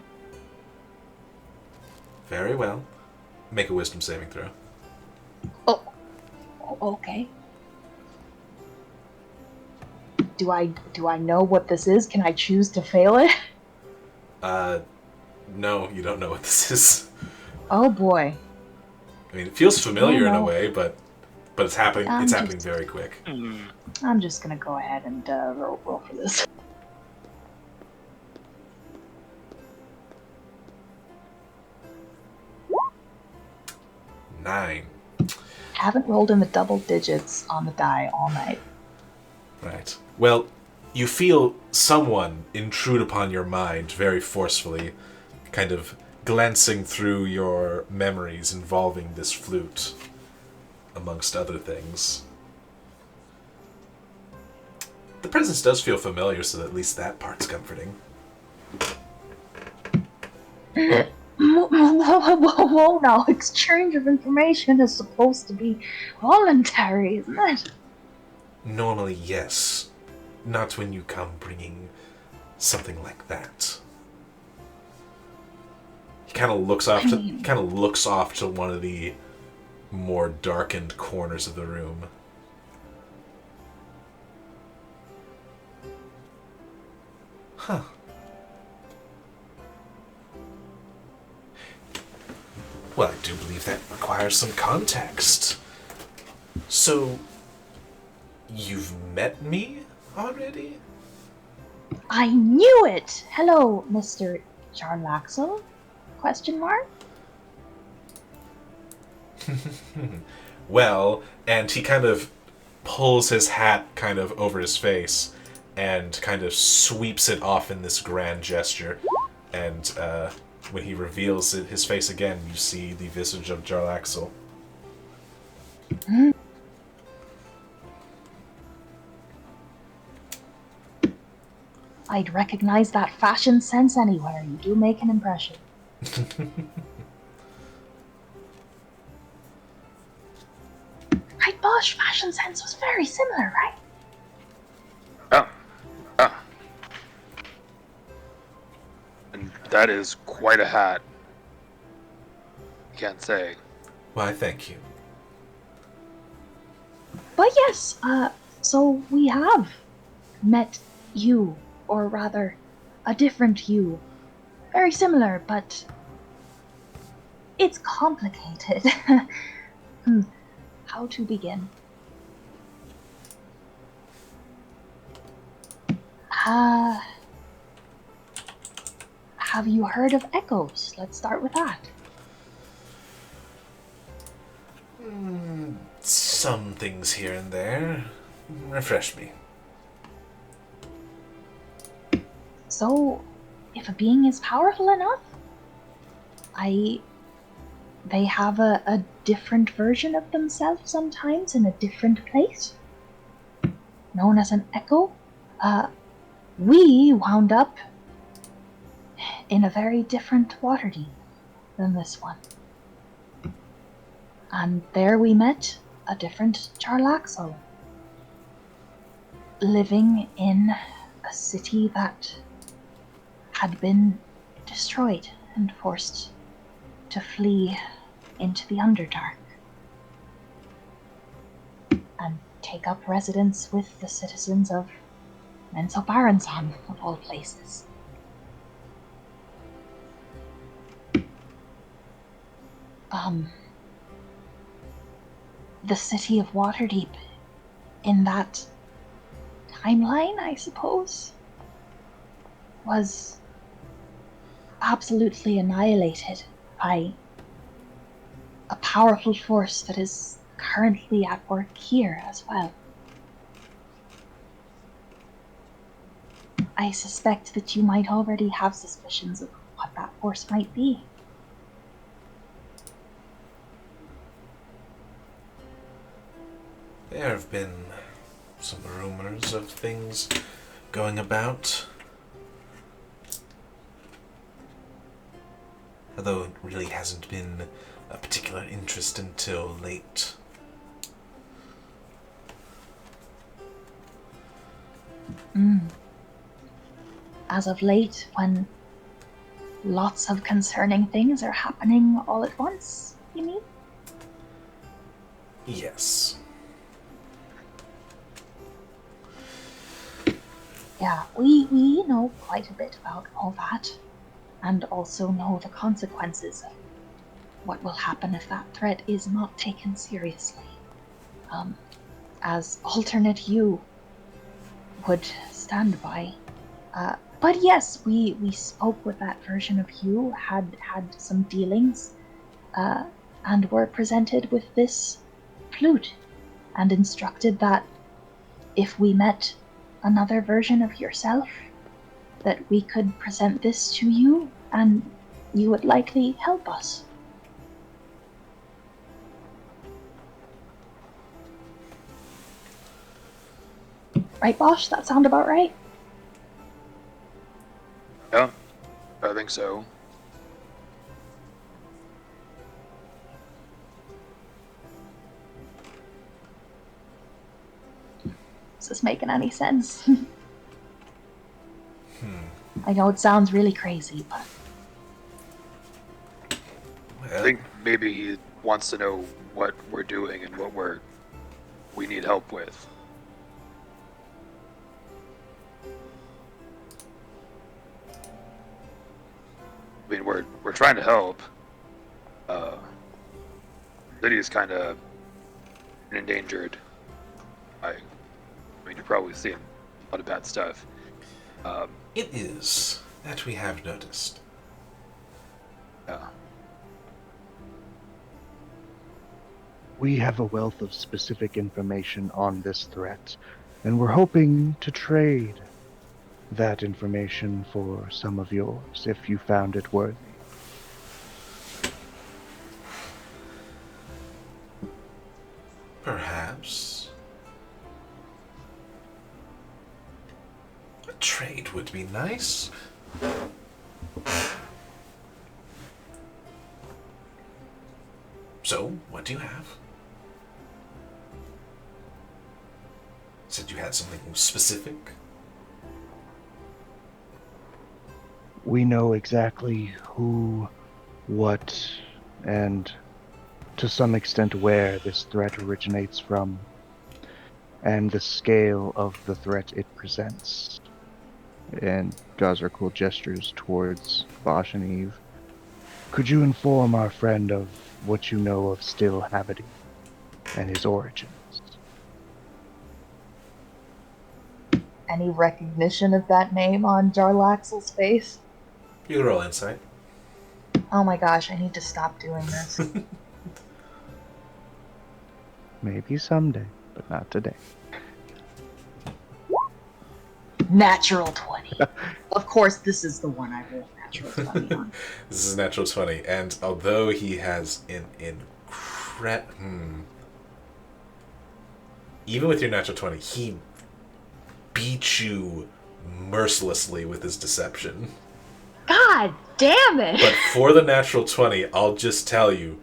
Very well. Make a wisdom saving throw. Oh, okay. Do I know what this is? Can I choose to fail it? No, you don't know what this is. Oh boy. I mean, it feels familiar in a no. way, but it's happening. I'm It's just- happening very quick. I'm just gonna go ahead and roll for this. Nine. Haven't rolled in the double digits on the die all night. Right. Well, you feel someone intrude upon your mind very forcefully, kind of glancing through your memories involving this flute, amongst other things. The presence does feel familiar, so at least that part's comforting. Whoa, now, exchange of information is supposed to be voluntary, isn't it? Normally, yes. Not when you come bringing something like that. He kind of looks off to one of the more darkened corners of the room. Huh. Well, I do believe that requires some context. So, you've met me already? I knew it! Hello, Mr. Charlaxle? Question mark? Well, and he kind of pulls his hat kind of over his face and kind of sweeps it off in this grand gesture. And when he reveals his face again, you see the visage of Jarlaxle. I'd recognize that fashion sense anywhere. You do make an impression. Right, Bosch? Fashion sense was very similar, right? Oh. And that is quite a hat. Can't say. Why, thank you. But yes, so we have met you, or rather, a different you. Very similar, but it's complicated. How to begin? Have you heard of echoes? Let's start with that. Some things here and there. Refresh me. So, if a being is powerful enough, they have a different version of themselves sometimes in a different place, known as an echo. We wound up in a very different Waterdeep than this one. And there we met a different Charlaxle. living in a city that had been destroyed and forced to flee into the Underdark and take up residence with the citizens of Mental Baranzan, of all places. The city of Waterdeep, in that timeline, I suppose, was absolutely annihilated by a powerful force that is currently at work here as well. I suspect that you might already have suspicions of what that force might be. There have been some rumors of things going about. Although it really hasn't been a particular interest until late. As of late, when lots of concerning things are happening all at once, you mean? Yes. Yeah, we know quite a bit about all that, and also know the consequences of what will happen if that threat is not taken seriously. As alternate you would stand by. But yes, we spoke with that version of you, had some dealings, and were presented with this flute, and instructed that if we met another version of yourself, that we could present this to you, and you would likely help us. Right, Bosch? That sound about right? Yeah, I think so. Is this making any sense? I know it sounds really crazy, but I think maybe he wants to know what we're doing and what we need help with. I mean, we're trying to help. Lydia's kind of endangered. I mean, you're probably seeing a lot of bad stuff. It is. That we have noticed. Yeah. We have a wealth of specific information on this threat, and we're hoping to trade that information for some of yours if you found it worthy. Perhaps. A trade would be nice. So, what do you have? Said you had something specific? We know exactly who, what, and to some extent where this threat originates from, and the scale of the threat it presents. And Gazrakul gestures towards Bosch and Eve. Could you inform our friend of what you know of Still Havity and his origins? Any recognition of that name on Jarlaxle's face? You can roll insight. Oh my gosh, I need to stop doing this. Maybe someday, but not today. Natural 20. Of course, this is the one I rolled natural 20 on. This is natural 20, and although he has an even with your natural 20, he beat you mercilessly with his deception. God damn it! But for the natural 20, I'll just tell you,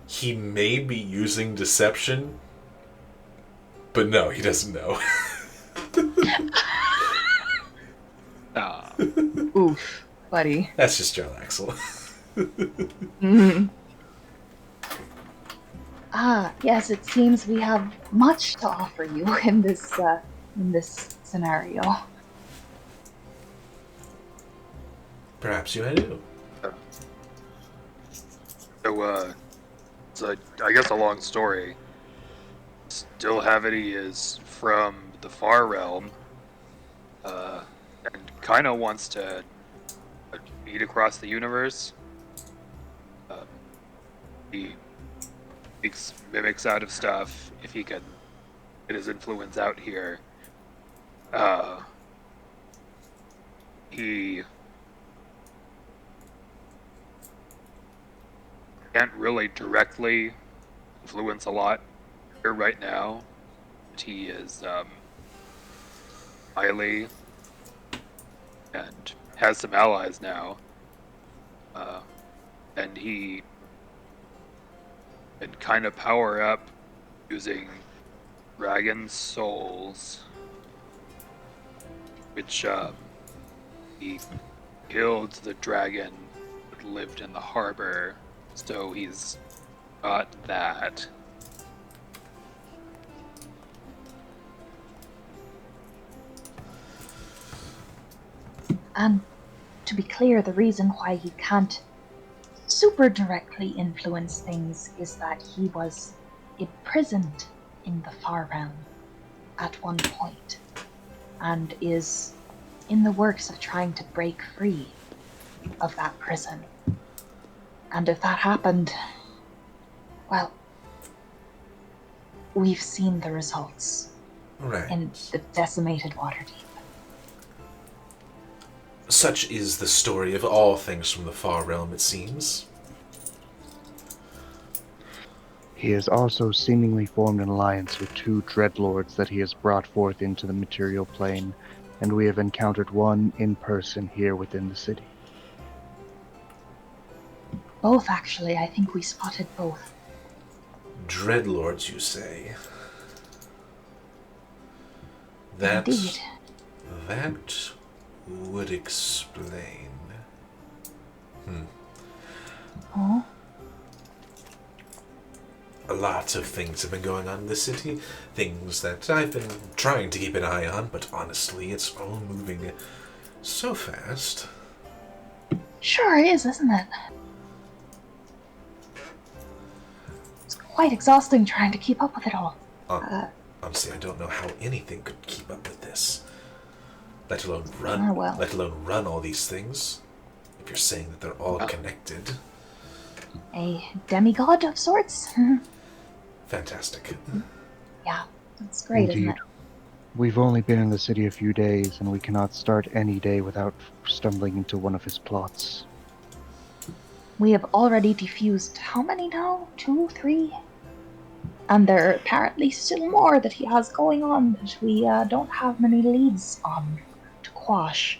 he may be using deception, but no, he doesn't know. Oof, buddy. That's just Jarlaxle. Mhm. Ah, yes, it seems we have much to offer you in this scenario. Perhaps you do. So I guess a long story. Still Havity is from the Far Realm, and kind of wants to meet across the universe. He makes mimics out of stuff if he can get his influence out here. He can't really directly influence a lot here right now. But he is highly and has some allies now. And he can kind of power up using dragon souls, which he killed the dragon that lived in the harbor, so he's got that. And to be clear, the reason why he can't super directly influence things is that he was imprisoned in the Far Realm at one point and is in the works of trying to break free of that prison. And if that happened, well, we've seen the results Right. in the decimated Waterdeep. Such is the story of all things from the Far Realm, it seems. He has also seemingly formed an alliance with 2 dreadlords that he has brought forth into the material plane, and we have encountered one in person here within the city. Both, actually. I think we spotted both. Dreadlords, you say? That Indeed. That would explain. Oh? A lot of things have been going on in the city. Things that I've been trying to keep an eye on, but honestly, it's all moving so fast. Sure is, isn't it? It's quite exhausting trying to keep up with it all. Honestly, I don't know how anything could keep up with this. Let alone run. Oh, well. Let alone run all these things. If you're saying that they're all connected. A demigod of sorts? Fantastic. Yeah, that's great, Indeed. isn't it? We've only been in the city a few days, and we cannot start any day without stumbling into one of his plots. We have already defused how many now? 2, 3? And there are apparently still more that he has going on that we don't have many leads on to quash.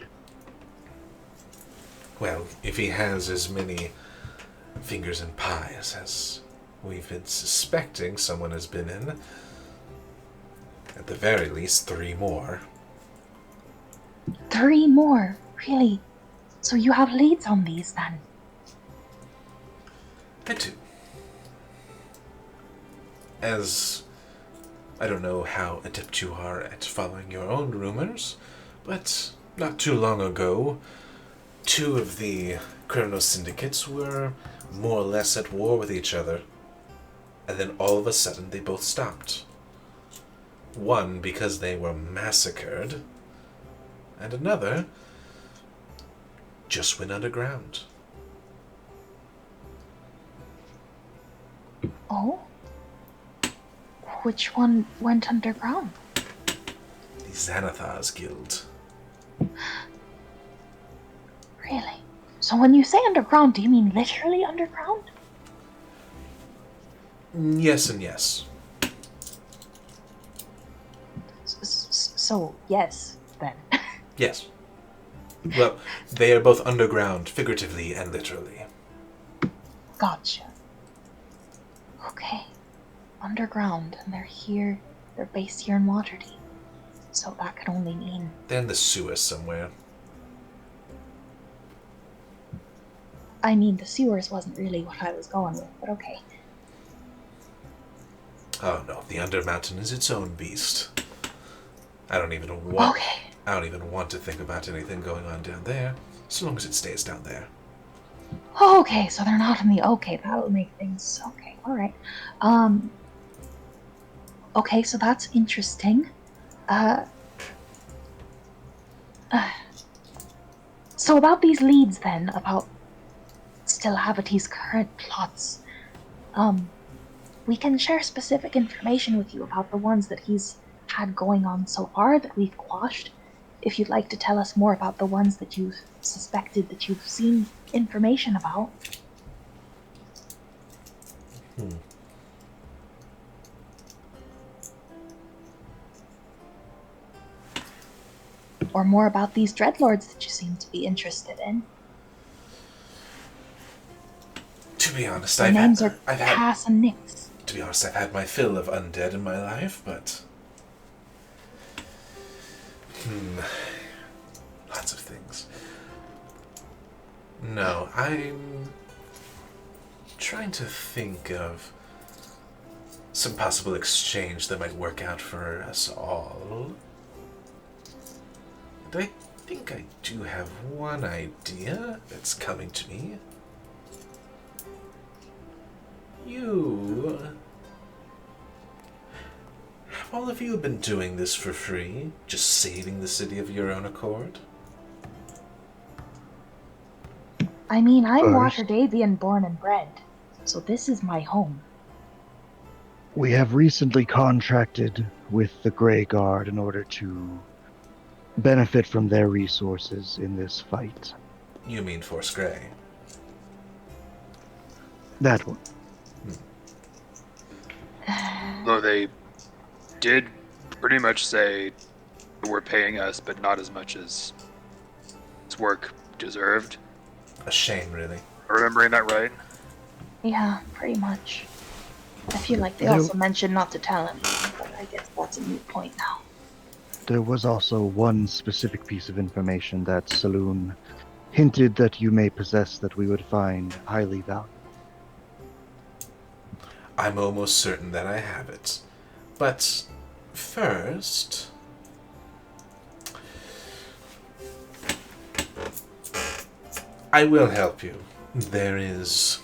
Well, if he has as many fingers in pies as we've been suspecting someone has been in, at the very least 3 more. 3 more? Really? So you have leads on these then? I do. As I don't know how adept you are at following your own rumors, but not too long ago, 2 of the criminal syndicates were more or less at war with each other, and then all of a sudden they both stopped. One because they were massacred, and another just went underground. Oh? Which one went underground? The Xanathar's Guild. Really? So when you say underground, do you mean literally underground? Yes and yes. So, yes, then. Yes. Well, they are both underground, figuratively and literally. Gotcha. Okay. Underground, and they're based here in Waterdeep. So that could only mean... They're in the sewer somewhere. I mean, the sewers wasn't really what I was going with, but okay. Oh no, the Undermountain is its own beast. I don't even want to think about anything going on down there, so long as it stays down there. Okay, so they're not in the... Okay, that'll make things... Okay, alright. Okay, so that's interesting. So about these leads then, about Still-Havity's current plots, we can share specific information with you about the ones that he's had going on so far that we've quashed. If you'd like to tell us more about the ones that you've suspected that you've seen information about. Or more about these dreadlords that you seem to be interested in. To be honest, Their names are Cass and Nyx. To be honest, I've had my fill of undead in my life, but... Lots of things. No, I'm trying to think of some possible exchange that might work out for us all. And I think I do have one idea that's coming to me. Have all of you been doing this for free? Just saving the city of your own accord? I mean, I'm First. Waterdavian born and bred, so this is my home. We have recently contracted with the Grey Guard in order to benefit from their resources in this fight. You mean Force Grey? That one. Though they did pretty much say we're paying us, but not as much as its work deserved. A shame, really. Remembering that right? Yeah, pretty much. I feel like they There- also mentioned not to tell anyone, but I guess that's a moot point now. There was also one specific piece of information that Saloon hinted that you may possess that we would find highly valuable. I'm almost certain that I have it. But first... I will help you. There is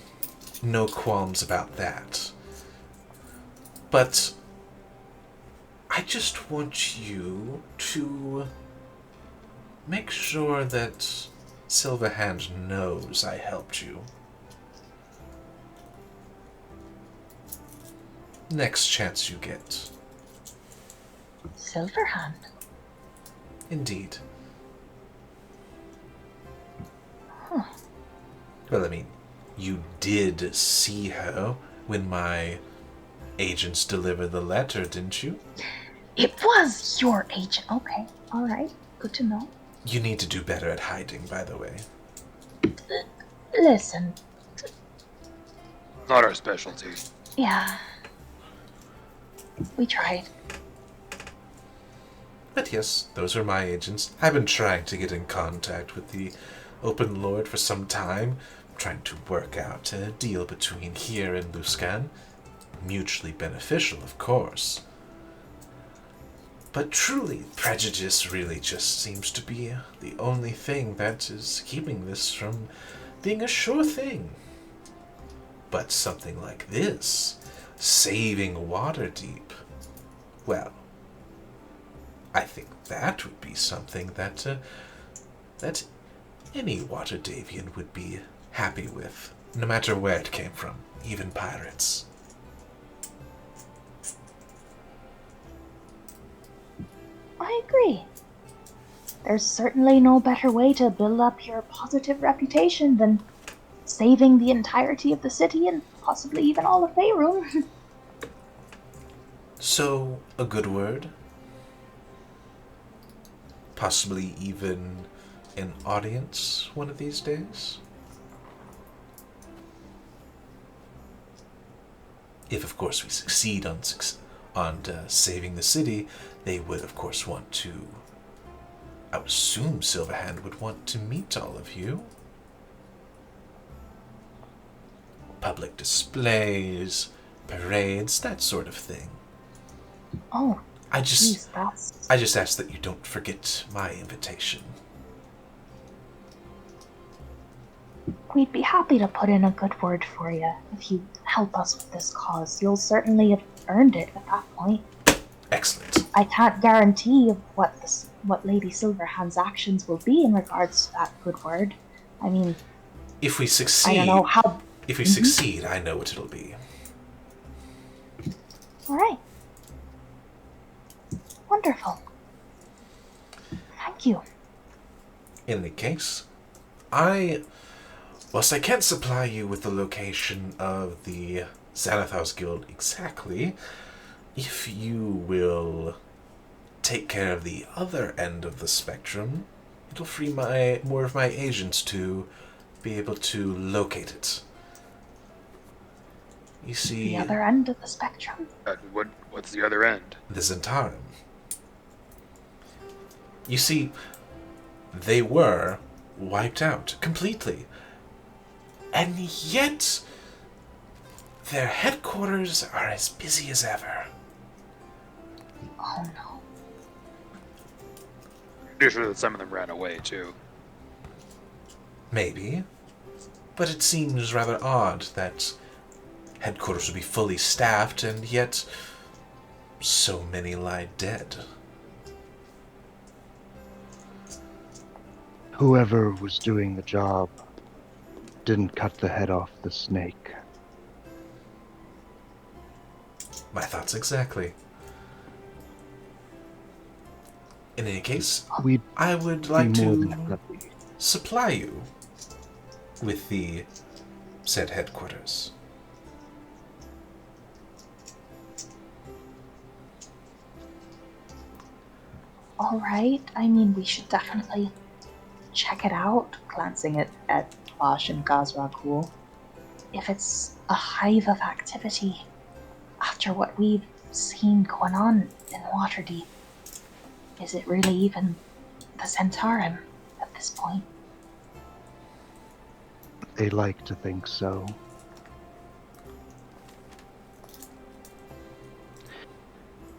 no qualms about that. But I just want you to make sure that Silverhand knows I helped you. Next chance you get. Silverhand? Indeed. Huh. Well, I mean, you did see her when my agents delivered the letter, didn't you? It was your agent. Okay, alright. Good to know. You need to do better at hiding, by the way. Listen, Not our specialty. yeah. We tried. But yes, those are my agents. I've been trying to get in contact with the Open Lord for some time, trying to work out a deal between here and Luskan. Mutually beneficial, of course. But truly, prejudice really just seems to be the only thing that is keeping this from being a sure thing. But something like this, saving Waterdeep, well, I think that would be something that that any Waterdavian would be happy with, no matter where it came from, even pirates. I agree. There's certainly no better way to build up your positive reputation than saving the entirety of the city and possibly even all of Faerun. So, a good word? Possibly even an audience one of these days? If, of course, we succeed on saving the city, they would, of course, want to... I would assume Silverhand would want to meet all of you. Public displays, parades, that sort of thing. Oh, I jeez, that's... just ask that you don't forget my invitation. We'd be happy to put in a good word for you if you help us with this cause. You'll certainly have earned it at that point. Excellent. I can't guarantee what Lady Silverhand's actions will be in regards to that good word. I mean, If we succeed, I don't know how... if we succeed, I know what it'll be. Alright. Wonderful. Thank you. In any case, whilst I can't supply you with the location of the Xanathar's Guild exactly, if you will take care of the other end of the spectrum, it'll free more of my agents to be able to locate it. You see... The other end of the spectrum? What's the other end? The Zentarum. You see, they were wiped out completely. And yet, their headquarters are as busy as ever. Oh no. Pretty sure that some of them ran away too. Maybe. But it seems rather odd that headquarters would be fully staffed and yet so many lie dead. Whoever was doing the job didn't cut the head off the snake. My thoughts exactly. In any case, We'd I would be like more than to happy. supply you with the said headquarters. Alright, I mean, we should definitely check it out, glancing at Bosch and Gazrakul. If it's a hive of activity after what we've seen going on in Waterdeep, is it really even the Zentarum at this point? They like to think so.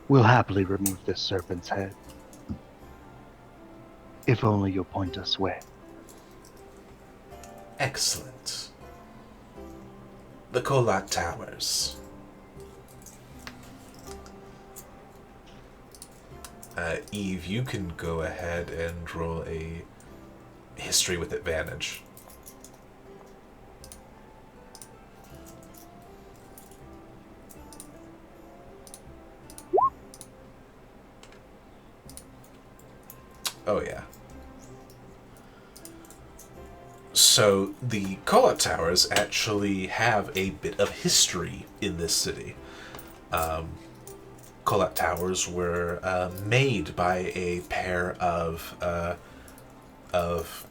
We'll happily remove this serpent's head. If only you'll point us where. Excellent. The Kolat Towers. Eve, you can go ahead and roll a history with advantage. Oh, yeah. So, the Kolat Towers actually have a bit of history in this city. Kolat Towers were made by a pair of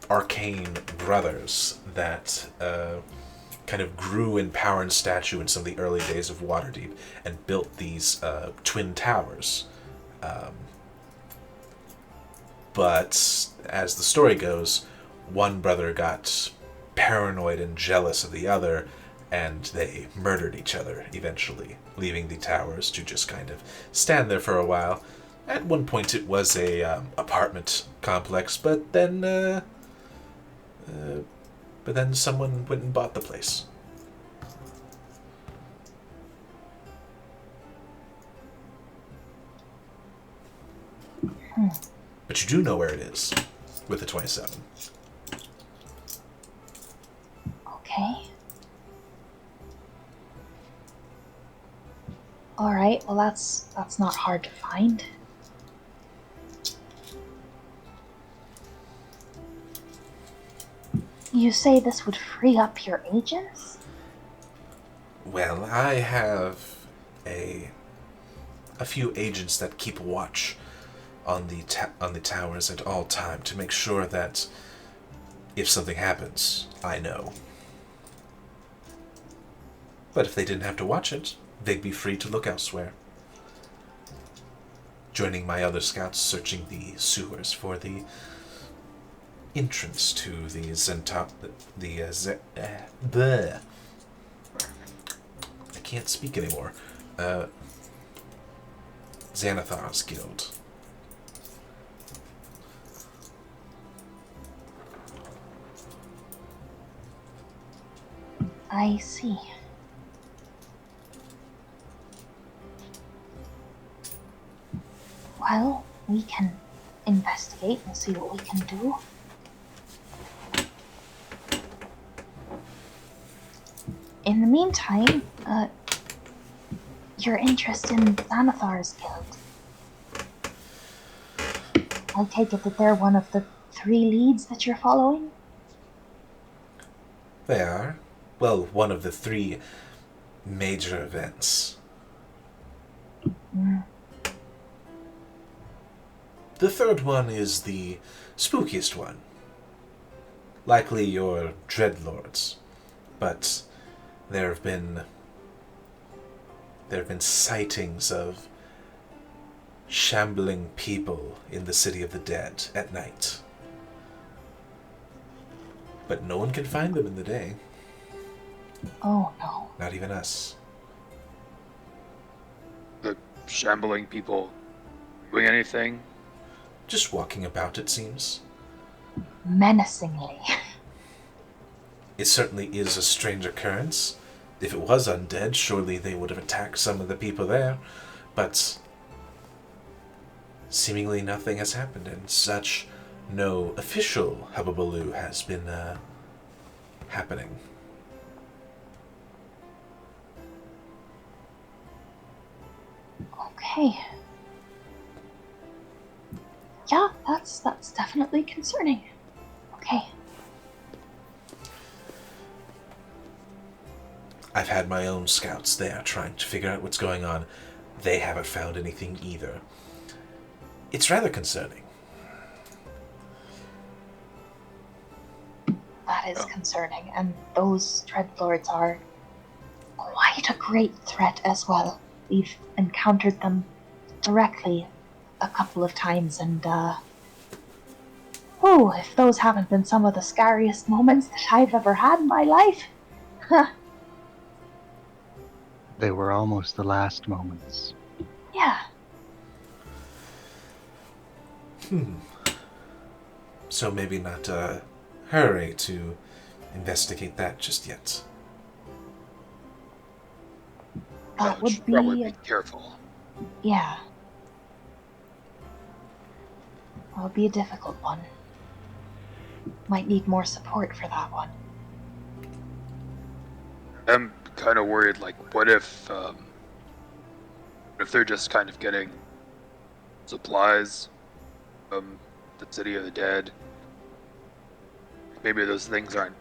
arcane brothers that kind of grew in power and stature in some of the early days of Waterdeep and built these twin towers. But as the story goes, one brother got paranoid and jealous of the other, and they murdered each other eventually, leaving the towers to just kind of stand there for a while. At one point it was a apartment complex, but then someone went and bought the place. But you do know where it is, with the 27. Okay. Alright, well that's not hard to find. You say this would free up your agents? Well, I have a few agents that keep watch on the towers at all time to make sure that if something happens, I know. But if they didn't have to watch it, they'd be free to look elsewhere. joining my other scouts searching the sewers for the entrance to the bleh. I can't speak anymore. Xanathar's guild. I see. Well, we can investigate and see what we can do. In the meantime, your interest in Xanathar's guild. I take it that they're one of the 3 leads that you're following? They are. Well, one of the 3 major events. Mm. The third one is the spookiest one. Likely your dreadlords. But there have been sightings of shambling people in the city of the dead at night. But no one can find them in the day. Oh no. Not even us. The shambling people doing anything? Just walking about, it seems. Menacingly. It certainly is a strange occurrence. If it was undead, surely they would have attacked some of the people there. But seemingly nothing has happened, and such no official hubbubaloo has been happening. Okay. Yeah, that's definitely concerning. Okay. I've had my own scouts there trying to figure out what's going on. They haven't found anything either. It's rather concerning. That is concerning, and those dreadlords are quite a great threat as well. We've encountered them directly a couple of times, and if those haven't been some of the scariest moments that I've ever had in my life. They were almost the last moments. Yeah. So maybe not hurry to investigate that just yet. That would Probably be... be careful. Yeah. That would be a difficult one. Might need more support for that one. I'm kind of worried, like, what if they're just kind of getting supplies from the city of the dead? Maybe those things aren't.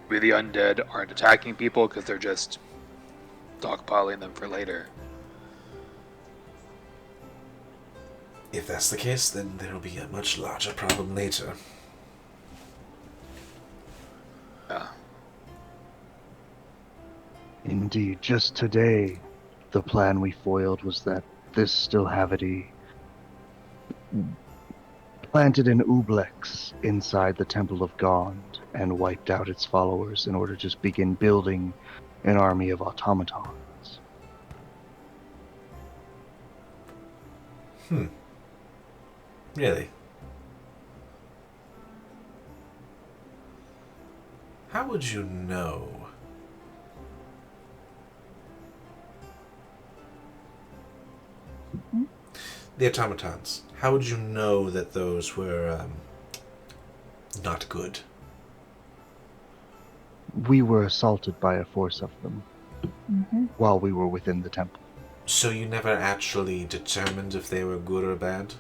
Maybe the undead aren't attacking people because they're just stockpiling them for later. If that's the case, then there'll be a much larger problem later. Yeah. Indeed, just today, the plan we foiled was that this Stillhavity planted an Ublex inside the Temple of Gond and wiped out its followers in order to just begin building an army of automatons. Really? How would you know? The automatons. How would you know that those were not good? We were assaulted by a force of them Mm-hmm. while we were within the temple. So you never actually determined if they were good or bad?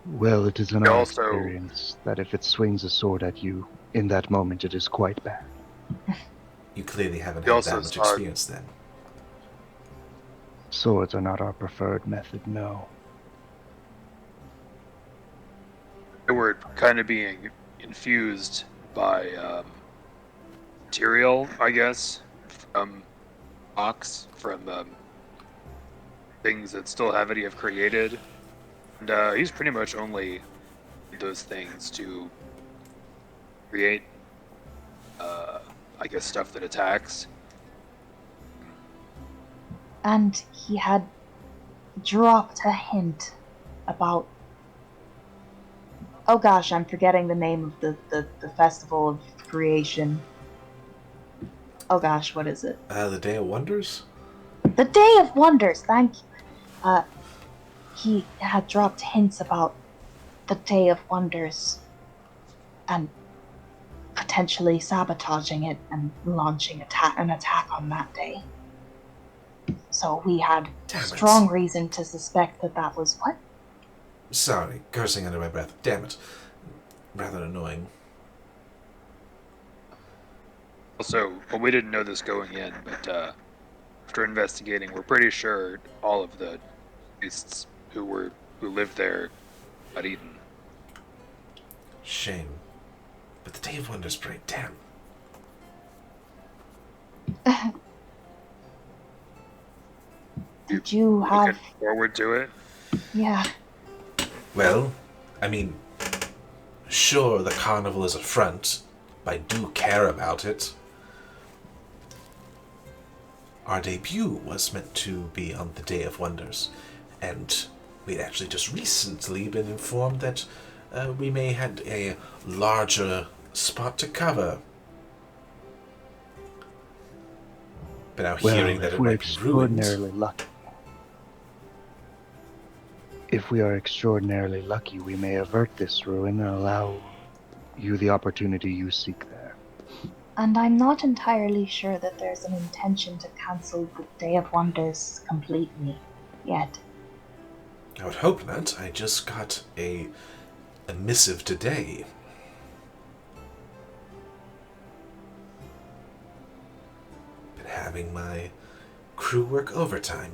Well, it is in We our also- experience that if it swings a sword at you, in that moment it is quite bad. You clearly haven't We had also that much saw- experience then. Swords are not our preferred method, no. They were kind of being infused by material, I guess, from Ox, from things that still Havity have created. And he's pretty much only did those things to create, I guess, stuff that attacks. And he had dropped a hint about. Oh gosh, I'm forgetting the name of the Festival of Creation. Oh gosh, what is it? The Day of Wonders? The Day of Wonders, thank you. He had dropped hints about the Day of Wonders and potentially sabotaging it and launching an attack on that day. So we had strong reason to suspect that was what? Sorry, cursing under my breath. Damn it. Rather annoying. Also, well, we didn't know this going in, but after investigating, we're pretty sure all of the beasts who lived there got eaten. Shame. But the Day of Wonders parade, damn. Did you have... Looking forward to it? Yeah. Well, I mean, sure, the carnival is a front, but I do care about it. Our debut was meant to be on the Day of Wonders, and we'd actually just recently been informed that we may had a larger spot to cover. But now hearing that it might be ruined... If we are extraordinarily lucky, we may avert this ruin and allow you the opportunity you seek there. And I'm not entirely sure that there's an intention to cancel the Day of Wonders completely yet. I would hope not. I just got a missive today. Been having my crew work overtime.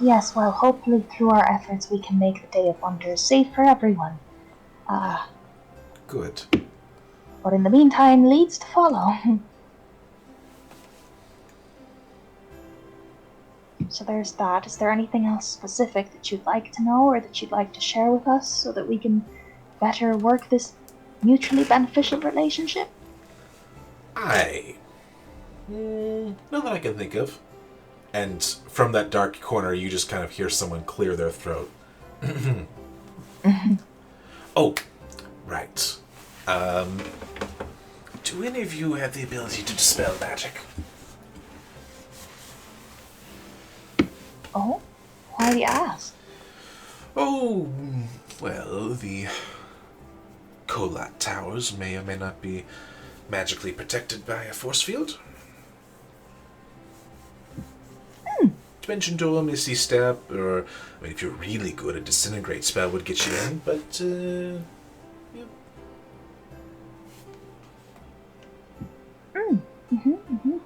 Yes, well, hopefully through our efforts we can make the Day of Wonders safe for everyone. Good. But in the meantime, leads to follow. So there's that. Is there anything else specific that you'd like to know or that you'd like to share with us so that we can better work this mutually beneficial relationship? None that I can think of. And from that dark corner, you just kind of hear someone clear their throat. Oh, right. Do any of you have the ability to dispel magic? Oh? Why do you ask? Oh, well, the Kolat Towers may or may not be magically protected by a force field. Dimension Door, Misty Step, or, I mean, if you're really good, a Disintegrate spell would get you in, but, yeah.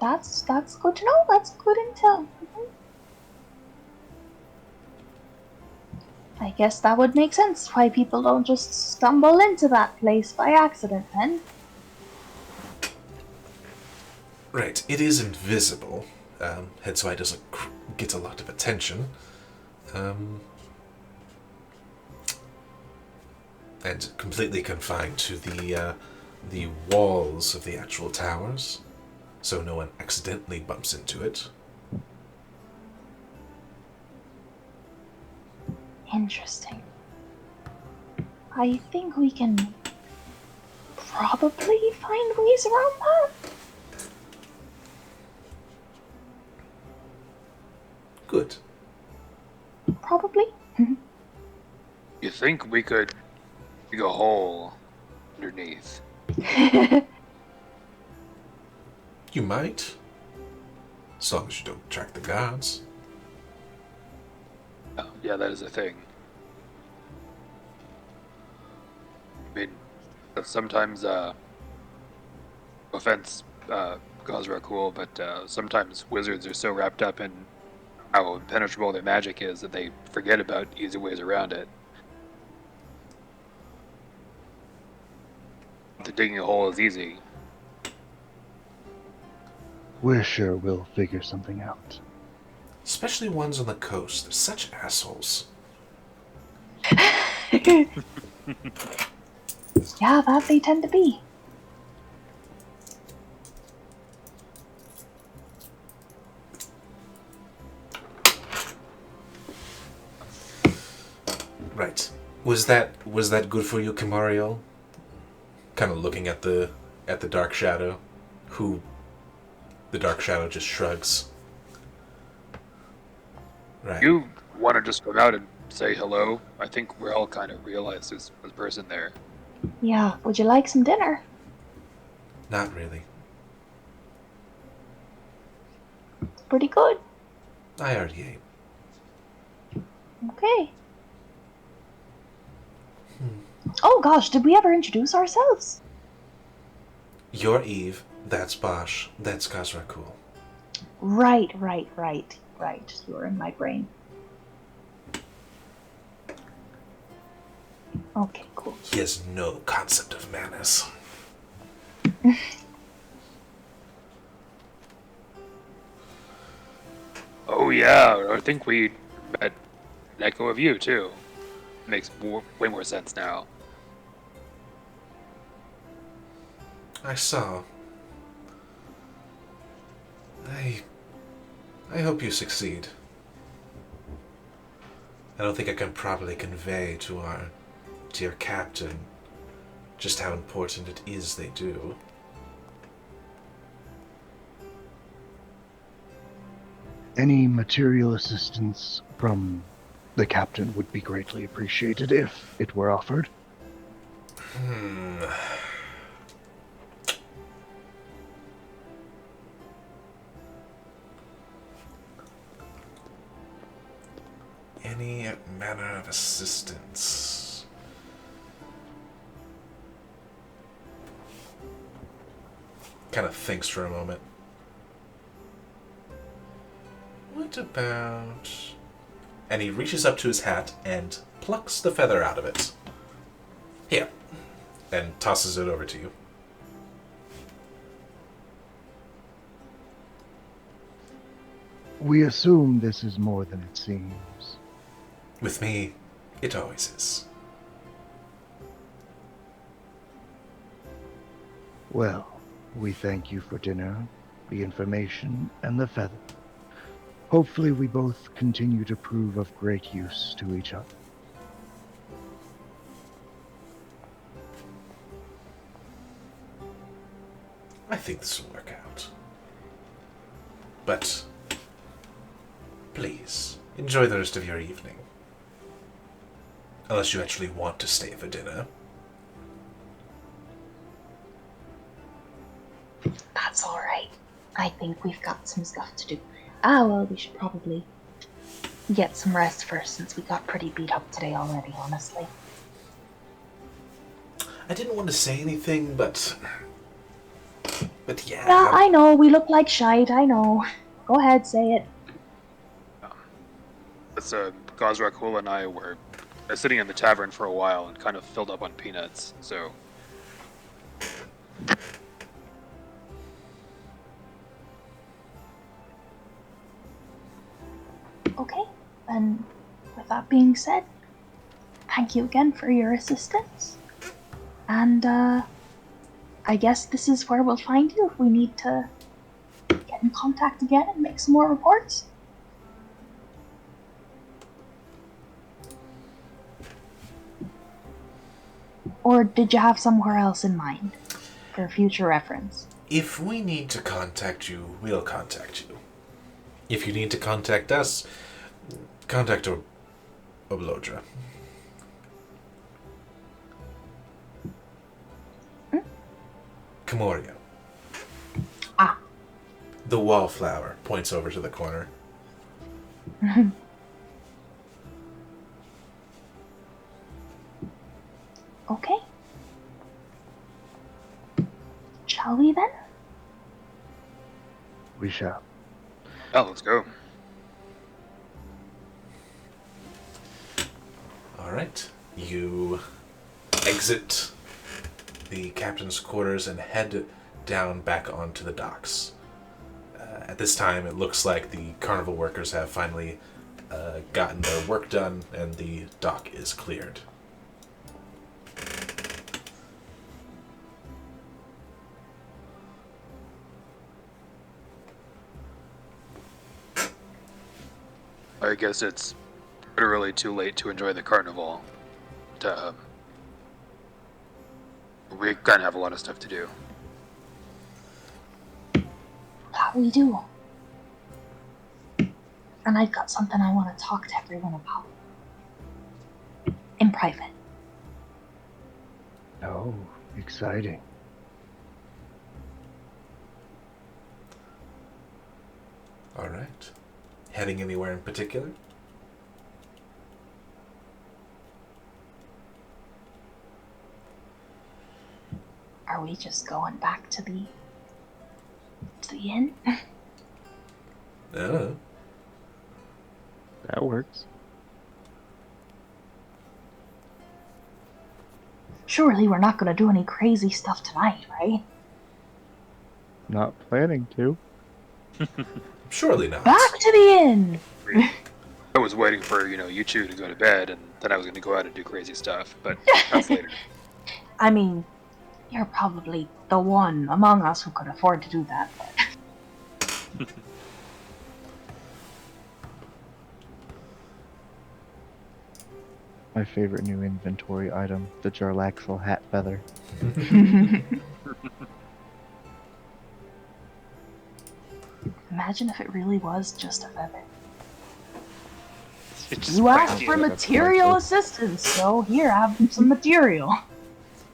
That's good to know. That's good intel. I guess that would make sense why people don't just stumble into that place by accident then. Right, it is invisible, hence why it doesn't get a lot of attention. And completely confined to the walls of the actual towers, so no one accidentally bumps into it. Interesting. I think we can probably find ways around that. Good. Probably. You think we could dig a hole underneath? You might. As long as you don't track the guards. Oh, yeah, that is a thing. I mean, sometimes, offense, Gosra cool, but sometimes wizards are so wrapped up in how impenetrable their magic is that they forget about easy ways around it. The digging a hole is easy. We're sure we'll figure something out. Especially ones on the coast. They're such assholes. Yeah, that they tend to be. Right. Was that good for you, Kimario? Kind of looking at the Dark Shadow, who the Dark Shadow just shrugs. Right. You want to just come out and say hello? I think we all kind of realize there's a person there. Yeah, would you like some dinner? Not really. It's pretty good. I already ate. Okay. Oh gosh, did we ever introduce ourselves? You're Eve. That's Bosch. That's Kazrakul. Right. You were in my brain. Okay, cool. He has no concept of manners. Oh yeah, I think we met an echo of you too. Makes way more sense now. I saw. I hope you succeed. I don't think I can properly convey to our dear captain just how important it is they do. Any material assistance from the captain would be greatly appreciated if it were offered. Any manner of assistance. Kind of thinks for a moment. What about... And he reaches up to his hat and plucks the feather out of it. Here. And tosses it over to you. We assume this is more than it seems. With me, it always is. Well, we thank you for dinner, the information, and the feather. Hopefully we both continue to prove of great use to each other. I think this will work out. But please, enjoy the rest of your evening. Unless you actually want to stay for dinner. That's alright. I think we've got some stuff to do. Well, we should probably get some rest first since we got pretty beat up today already, honestly. I didn't want to say anything, but yeah. Yeah, I know, we look like shite, I know. Go ahead, say it. That's Gazrakul and I were sitting in the tavern for a while and kind of filled up on peanuts, so... Okay, then with that being said, thank you again for your assistance. And, I guess this is where we'll find you if we need to get in contact again and make some more reports. Or did you have somewhere else in mind for future reference? If we need to contact you, we'll contact you. If you need to contact us, contact Oblodra. Camoria. Ah. The wallflower points over to the corner. Okay. Shall we then? We shall. Oh, let's go. Alright. You exit the captain's quarters and head down back onto the docks. At this time, it looks like the carnival workers have finally gotten their work done, and the dock is cleared. I guess it's literally too late to enjoy the carnival. We kind of have a lot of stuff to do. That we do. And I've got something I want to talk to everyone about. In private. Oh, exciting. All right. Heading anywhere in particular? Are we just going back to the inn? No. That works. Surely we're not going to do any crazy stuff tonight, right? Not planning to. Surely not. Back to the inn! I was waiting for, you two to go to bed, and then I was going to go out and do crazy stuff, but that's later. I mean, you're probably the one among us who could afford to do that, but... My favorite new inventory item, the Jarlaxle hat feather. Imagine if it really was just a feather. It just You asked bites for you. material assistance, so here, have some material.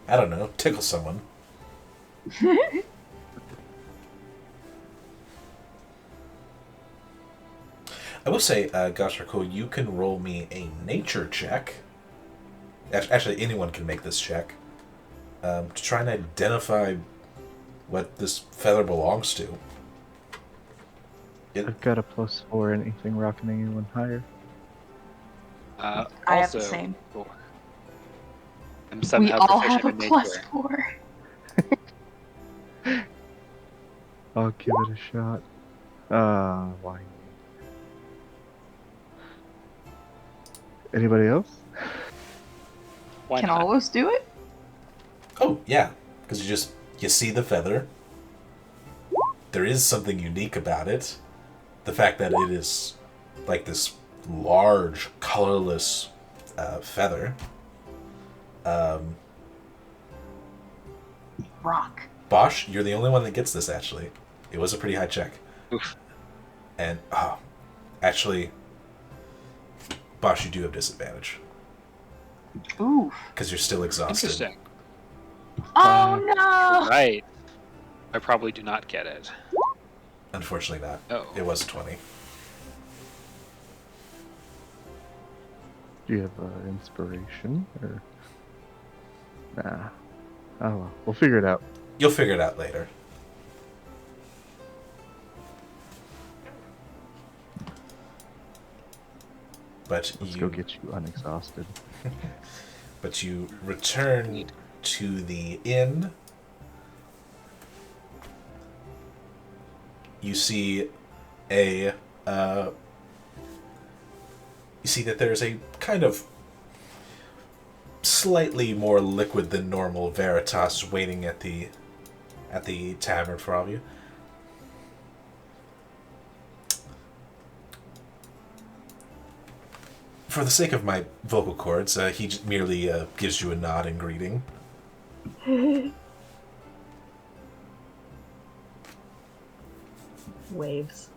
I don't know. Tickle someone. I will say, Gosharko, you can roll me a nature check. Actually, anyone can make this check. To try and identify what this feather belongs to. I've got a +4 anything rocking anyone higher. I Also, have the same. I'm We somehow all have proficient a in nature. +4. I'll give it a shot. Why? Anybody else? Why Can not? all of us do it? Oh, yeah. Because you see the feather. There is something unique about it. The fact that it is like this large, colorless feather. Rock. Bosch, you're the only one that gets this, actually. It was a pretty high check. Oof. And, actually, Bosch, you do have disadvantage. Oof. Because you're still exhausted. Interesting. Oh no! Right. I probably do not get it. Unfortunately not. Oh. It was 20. Do you have inspiration or? Nah. Oh well, we'll figure it out. You'll figure it out later. But Let's you go get you unexhausted. But you return to the inn. You see a you see that there's a kind of slightly more liquid than normal Veritas waiting at the tavern for all of you. For the sake of my vocal cords, he merely gives you a nod in greeting. Waves.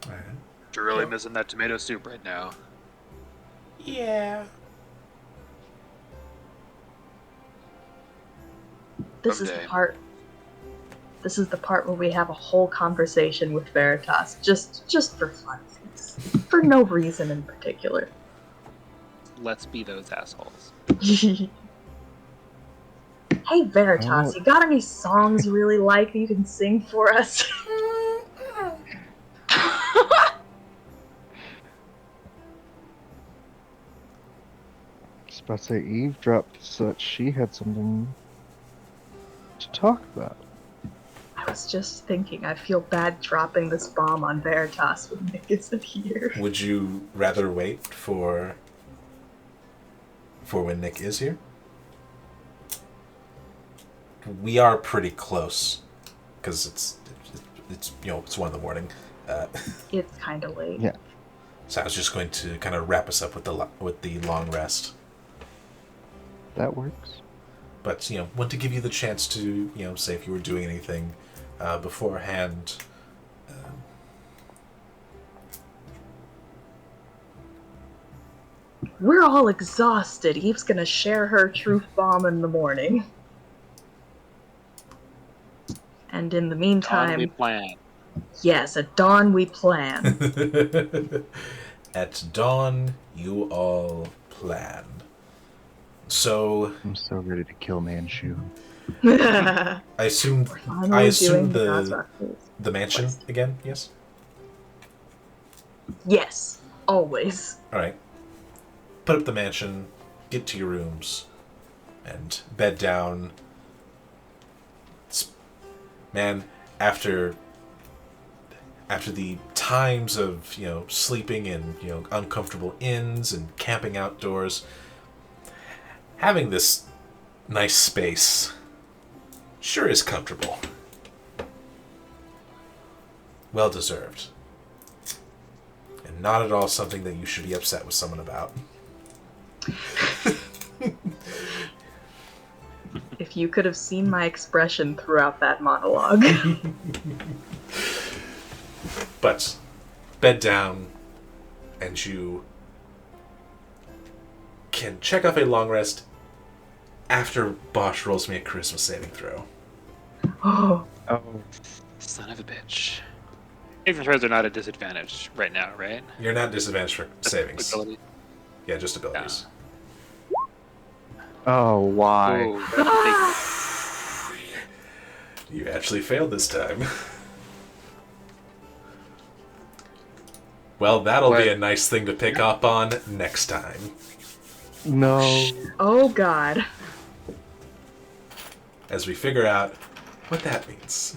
Alright. You're really missing that tomato soup right now. Yeah. This is Someday. the part. This is the part where we have a whole conversation with Veritas, just for fun, for no reason in particular. Let's be those assholes. Hey Veritas, Oh. you got any songs you really like that you can sing for us? Just about to say Eve dropped so that she had something. to talk about? I was just thinking, I feel bad dropping this bomb on Veritas when Nick isn't here. Would you rather wait for when Nick is here? We are pretty close because it's it's 1 a.m. It's kind of late. Yeah. So I was just going to kind of wrap us up with the long rest. That works. But want to give you the chance to say if you were doing anything beforehand. We're all exhausted. Eve's gonna share her truth bomb in the morning. And in the On we meantime, plan. yes, at dawn we plan. At dawn, you all plan. So I'm so ready to kill Manchu. We're I assume finally doing the God's rules. the mansion again. Yes. Yes, always. All right. Put up the mansion, get to your rooms, and bed down. Man, after the times of sleeping in uncomfortable inns and camping outdoors, having this nice space sure is comfortable. Well deserved. And not at all something that you should be upset with someone about. If you could have seen my expression throughout that monologue. But bed down, and you can check off a long rest after Bosch rolls me a charisma saving throw. Oh, Oh, Son of a bitch. Saving throws are not a disadvantage right now, right? You're not disadvantaged for savings. Ability. Yeah, just abilities. oh, why? Ooh, that's a big- You actually failed this time. Well, that'll be What? a nice thing to pick up on next time. No. oh God. As we figure out what that means.